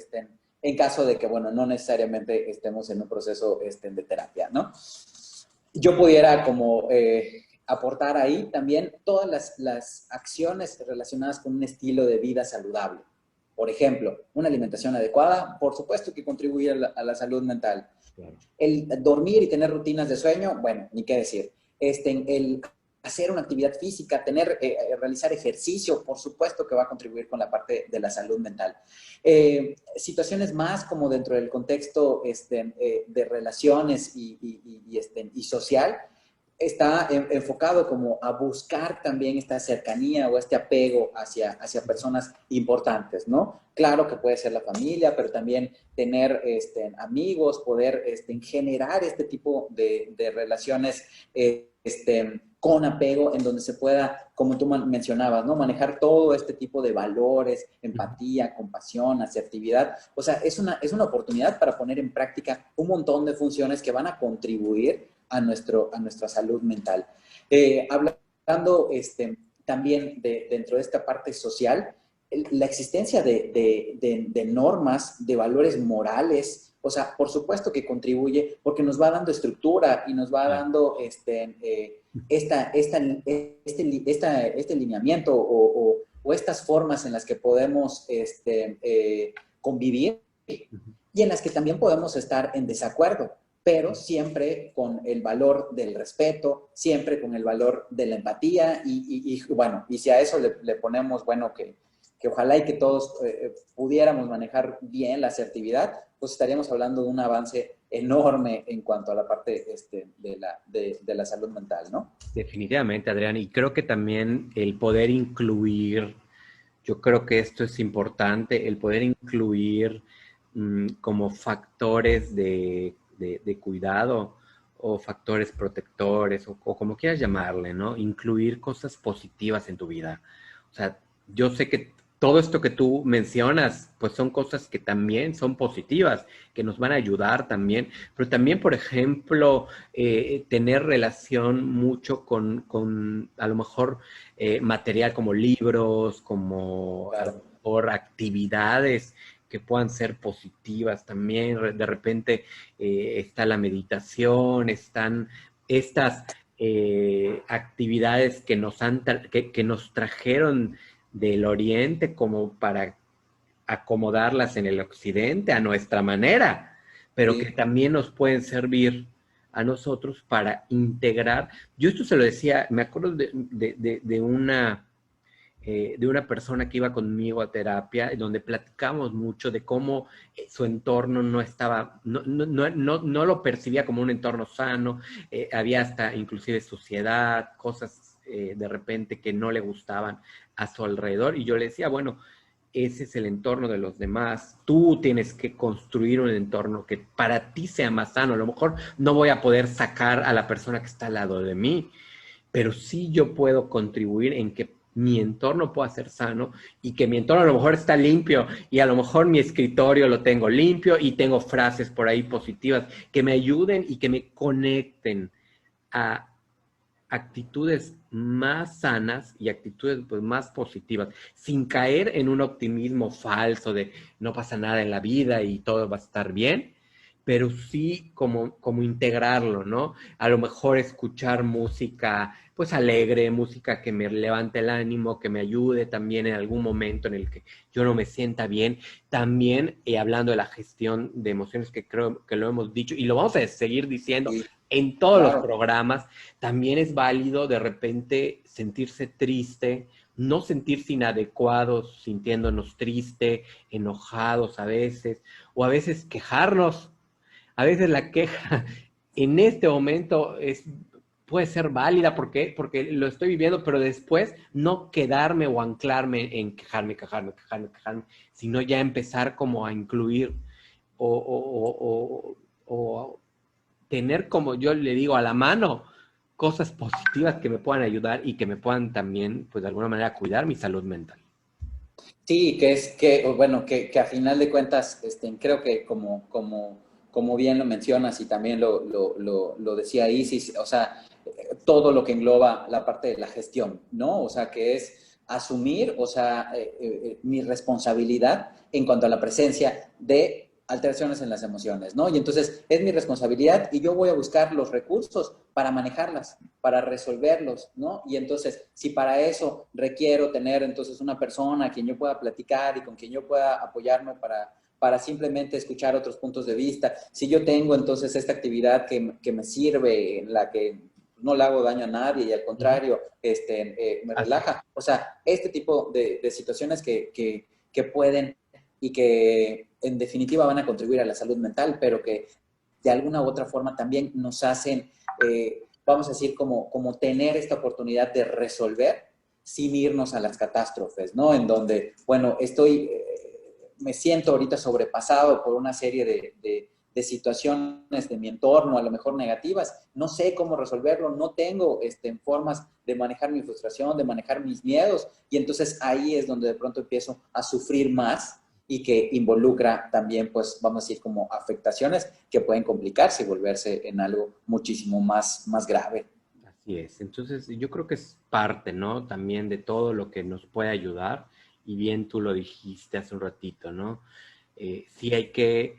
en caso de que, bueno, no necesariamente estemos en un proceso de terapia, ¿no? Yo pudiera como aportar ahí también todas las acciones relacionadas con un estilo de vida saludable. Por ejemplo, una alimentación adecuada, por supuesto que contribuye a la salud mental. Claro. El dormir y tener rutinas de sueño, bueno, ni qué decir. El hacer una actividad física, realizar ejercicio, por supuesto que va a contribuir con la parte de la salud mental. Situaciones más como dentro del contexto de relaciones y social, está enfocado como a buscar también esta cercanía o este apego hacia personas importantes, ¿no? Claro que puede ser la familia, pero también tener amigos, poder generar este tipo de relaciones con apego en donde se pueda, como tú mencionabas, ¿no? Manejar todo este tipo de valores, empatía, compasión, asertividad. O sea, es una oportunidad para poner en práctica un montón de funciones que van a contribuir a nuestra salud mental. Hablando también dentro de esta parte social, la existencia de normas, de valores morales, o sea, por supuesto que contribuye porque nos va dando estructura y nos va dando este lineamiento o estas formas en las que podemos convivir y en las que también podemos estar en desacuerdo, pero siempre con el valor del respeto, siempre con el valor de la empatía y bueno, y si a eso le ponemos, bueno, que ojalá y que todos pudiéramos manejar bien la asertividad, pues estaríamos hablando de un avance enorme en cuanto a la parte de la salud mental, ¿no? Definitivamente, Adrián, y creo que también el poder incluir, yo creo que esto es importante, el poder incluir como factores de cuidado o factores protectores o como quieras llamarle, ¿no? Incluir cosas positivas en tu vida. O sea, yo sé que todo esto que tú mencionas, pues son cosas que también son positivas, que nos van a ayudar también, pero también, por ejemplo, tener relación mucho con a lo mejor material como libros, como por actividades que puedan ser positivas también. De repente está la meditación, están estas actividades que que nos trajeron del Oriente como para acomodarlas en el Occidente a nuestra manera, pero que también nos pueden servir a nosotros para integrar. Yo esto se lo decía, me acuerdo de una persona que iba conmigo a terapia, donde platicamos mucho de cómo su entorno no estaba, no lo percibía como un entorno sano, había hasta inclusive suciedad, cosas de repente que no le gustaban a su alrededor, y yo le decía, bueno, ese es el entorno de los demás, tú tienes que construir un entorno que para ti sea más sano. A lo mejor no voy a poder sacar a la persona que está al lado de mí, pero sí yo puedo contribuir en que mi entorno pueda ser sano y que mi entorno a lo mejor está limpio y a lo mejor mi escritorio lo tengo limpio y tengo frases por ahí positivas que me ayuden y que me conecten a actitudes más sanas y actitudes pues, más positivas, sin caer en un optimismo falso de no pasa nada en la vida y todo va a estar bien, pero sí como integrarlo, ¿no? A lo mejor escuchar música pues alegre, música que me levante el ánimo, que me ayude también en algún momento en el que yo no me sienta bien. También hablando de la gestión de emociones, que creo que lo hemos dicho y lo vamos a seguir diciendo en todos los programas, también es válido de repente sentirse triste, no sentirse inadecuados, sintiéndonos triste, enojados a veces, o a veces quejarnos. A veces la queja en este momento puede ser válida porque lo estoy viviendo, pero después no quedarme o anclarme en quejarme, sino ya empezar como a incluir o tener, como yo le digo, a la mano cosas positivas que me puedan ayudar y que me puedan también, pues de alguna manera, cuidar mi salud mental. Sí, que a final de cuentas, creo que como bien lo mencionas y también lo decía Isis, o sea, todo lo que engloba la parte de la gestión, ¿no? O sea, que es asumir, o sea, mi responsabilidad en cuanto a la presencia de alteraciones en las emociones, ¿no? Y entonces es mi responsabilidad y yo voy a buscar los recursos para manejarlas, para resolverlos, ¿no? Y entonces, si para eso requiero tener entonces una persona a quien yo pueda platicar y con quien yo pueda apoyarme para simplemente escuchar otros puntos de vista, si yo tengo entonces esta actividad que me sirve, en la que no le hago daño a nadie y al contrario, me relaja, o sea, este tipo de situaciones que pueden y que en definitiva van a contribuir a la salud mental, pero que de alguna u otra forma también nos hacen, vamos a decir, como tener esta oportunidad de resolver sin irnos a las catástrofes, ¿no? En donde, bueno, me siento ahorita sobrepasado por una serie de situaciones de mi entorno, a lo mejor negativas, no sé cómo resolverlo, no tengo formas de manejar mi frustración, de manejar mis miedos, y entonces ahí es donde de pronto empiezo a sufrir más y que involucra también, pues, vamos a decir, como afectaciones que pueden complicarse y volverse en algo muchísimo más grave. Así es. Entonces, yo creo que es parte, ¿no? También de todo lo que nos puede ayudar, y bien tú lo dijiste hace un ratito, ¿no? Sí hay que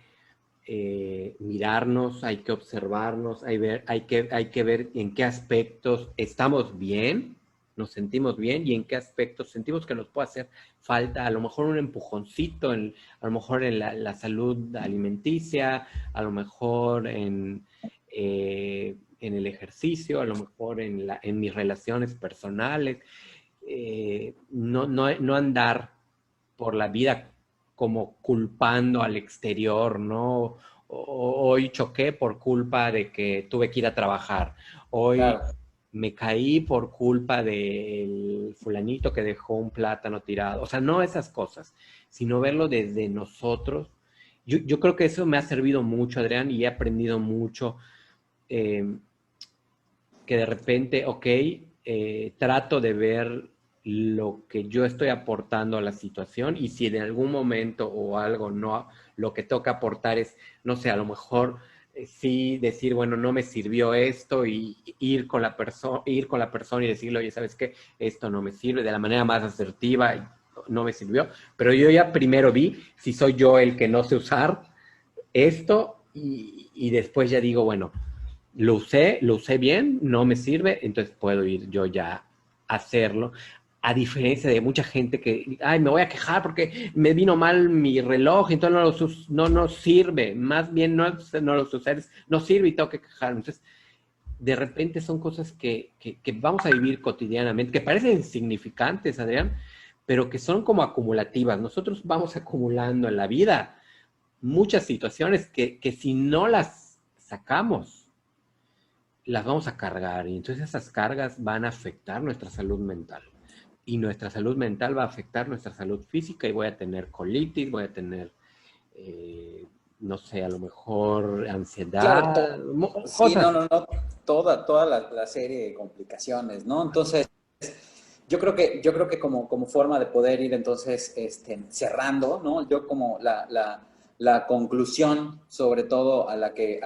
mirarnos, hay que observarnos, hay que ver en qué aspectos estamos bien, nos sentimos bien y en qué aspectos sentimos que nos puede hacer falta, a lo mejor un empujoncito, a lo mejor en la salud alimenticia, a lo mejor en el ejercicio, a lo mejor en mis relaciones personales, no andar por la vida como culpando al exterior, ¿no? Hoy choqué por culpa de que tuve que ir a trabajar. Hoy me caí por culpa del fulanito que dejó un plátano tirado. O sea, no esas cosas, sino verlo desde nosotros. Yo creo que eso me ha servido mucho, Adrián, y he aprendido mucho que de repente, trato de ver lo que yo estoy aportando a la situación y si en algún momento o algo no, lo que toca aportar es, no sé, a lo mejor sí decir, bueno, no me sirvió esto y ir con la persona y decirle, oye, ¿sabes qué? Esto no me sirve de la manera más asertiva. no me sirvió, pero yo ya primero vi si soy yo el que no sé usar esto y después ya digo, bueno, lo usé bien, no me sirve, entonces puedo ir yo ya a hacerlo. A diferencia de mucha gente que, ay, me voy a quejar porque me vino mal mi reloj, entonces no sirve, más bien no los usé, no sirve y tengo que quejarme. Entonces, de repente son cosas que vamos a vivir cotidianamente, que parecen insignificantes, Adrián, pero que son como acumulativas. Nosotros vamos acumulando en la vida muchas situaciones que si no las sacamos, las vamos a cargar y entonces esas cargas van a afectar nuestra salud mental. Y nuestra salud mental va a afectar nuestra salud física y voy a tener colitis, voy a tener, no sé, a lo mejor Claro, ansiedad, sí, cosas. no, toda la serie de complicaciones, ¿no? Entonces, yo creo que como forma de poder ir entonces cerrando, ¿no? Yo como la conclusión, sobre todo a la que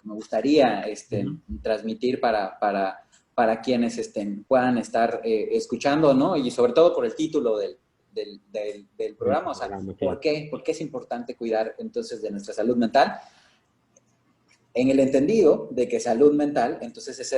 me gustaría Uh-huh. transmitir para quienes puedan estar escuchando, ¿no? Y sobre todo por el título del Del programa, o sea, programa, ¿por claro. qué? ¿Por qué es importante cuidar entonces de nuestra salud mental? En el entendido de que salud mental, entonces es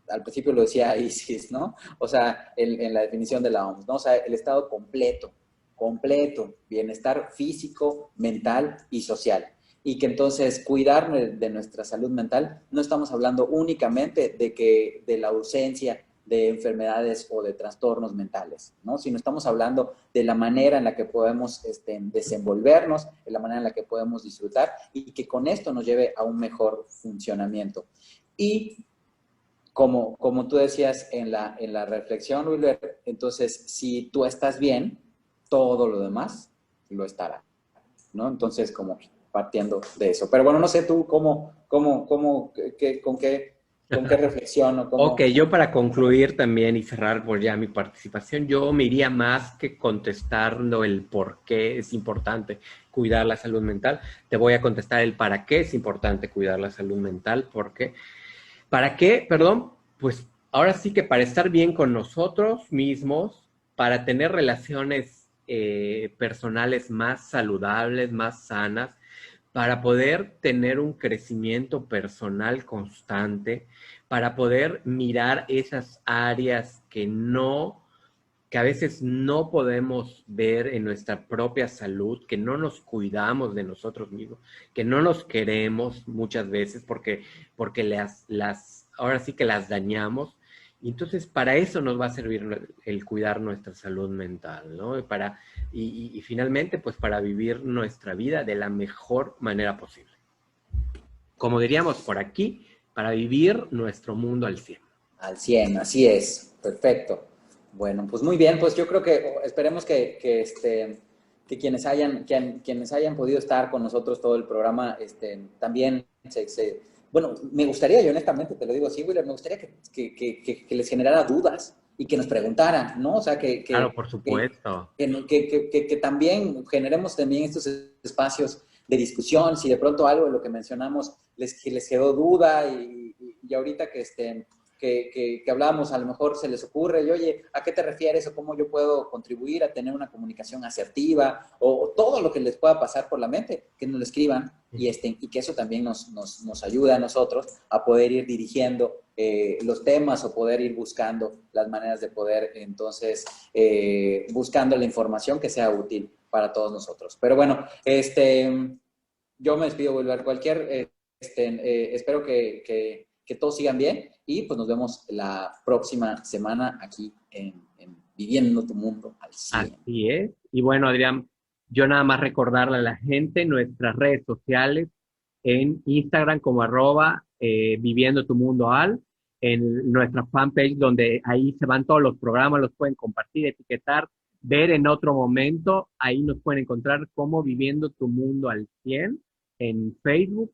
al principio lo decía Isis, ¿no? O sea, en la definición de la OMS, ¿no? O sea, el estado completo, bienestar físico, mental y social. Y que entonces cuidar de nuestra salud mental, no estamos hablando únicamente de la ausencia de enfermedades o de trastornos mentales, ¿no? Sino estamos hablando de la manera en la que podemos desenvolvernos, de la manera en la que podemos disfrutar y que con esto nos lleve a un mejor funcionamiento. Y como tú decías en la reflexión, Wilber, entonces si tú estás bien, todo lo demás lo estará, ¿no? Entonces, como partiendo de eso. Pero bueno, no sé tú con qué reflexión o Ok, cómo. yo para concluir también y cerrar por ya mi participación, yo me iría más que contestando el por qué es importante cuidar la salud mental. Te voy a contestar el para qué es importante cuidar la salud mental, porque ¿para qué? Perdón, pues ahora sí que para estar bien con nosotros mismos, para tener relaciones personales más saludables, más sanas, para poder tener un crecimiento personal constante, para poder mirar esas áreas que a veces no podemos ver en nuestra propia salud, que no nos cuidamos de nosotros mismos, que no nos queremos muchas veces porque ahora sí que las dañamos. Y entonces para eso nos va a servir el cuidar nuestra salud mental, ¿no? Y finalmente, pues para vivir nuestra vida de la mejor manera posible. Como diríamos por aquí, para vivir nuestro mundo al 100. Al 100, así es, perfecto. Bueno, pues muy bien, pues yo creo que esperemos que quienes hayan podido estar con nosotros todo el programa, también bueno, me gustaría, yo honestamente te lo digo así, Willer, me gustaría que les generara dudas y que nos preguntaran, ¿no? O sea, Claro, por supuesto. que también generemos también estos espacios de discusión, si de pronto algo de lo que mencionamos les quedó duda y ahorita que hablábamos, a lo mejor se les ocurre, y oye, ¿a qué te refieres o cómo yo puedo contribuir a tener una comunicación asertiva o todo lo que les pueda pasar por la mente? Que nos lo escriban y que eso también nos ayuda a nosotros a poder ir dirigiendo los temas o poder ir buscando las maneras de poder, entonces, buscando la información que sea útil para todos nosotros. Pero bueno, yo me despido, Wilber. Espero que todos sigan bien y pues nos vemos la próxima semana aquí en Viviendo tu Mundo al 100. Así es. Y bueno, Adrián, yo nada más recordarle a la gente nuestras redes sociales en Instagram como @viviendo tu mundo al, en nuestra fanpage donde ahí se van todos los programas, los pueden compartir, etiquetar, ver en otro momento, ahí nos pueden encontrar como Viviendo tu Mundo al 100 en Facebook.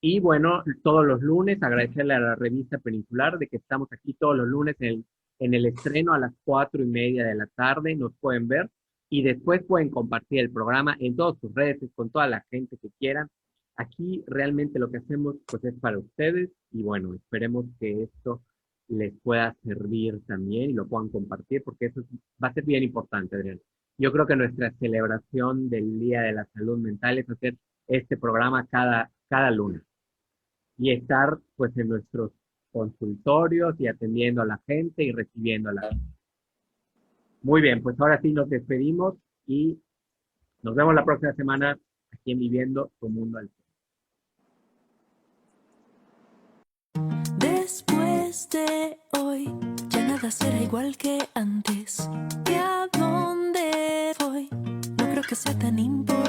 Y bueno, todos los lunes, agradecerle a la revista Peninsular de que estamos aquí todos los lunes en el estreno a las 4:30 de la tarde, nos pueden ver y después pueden compartir el programa en todas sus redes, con toda la gente que quieran. Aquí realmente lo que hacemos pues es para ustedes y bueno, esperemos que esto les pueda servir también y lo puedan compartir, porque eso va a ser bien importante, Adrián. Yo creo que nuestra celebración del Día de la Salud Mental es hacer este programa cada lunes y estar pues en nuestros consultorios y atendiendo a la gente y recibiendo a la gente. Muy bien, pues ahora sí nos despedimos y nos vemos la próxima semana aquí en Viviendo tu Mundo al 100. Después de hoy, ya nada será igual que antes. ¿Y a dónde voy? No creo que sea tan importante.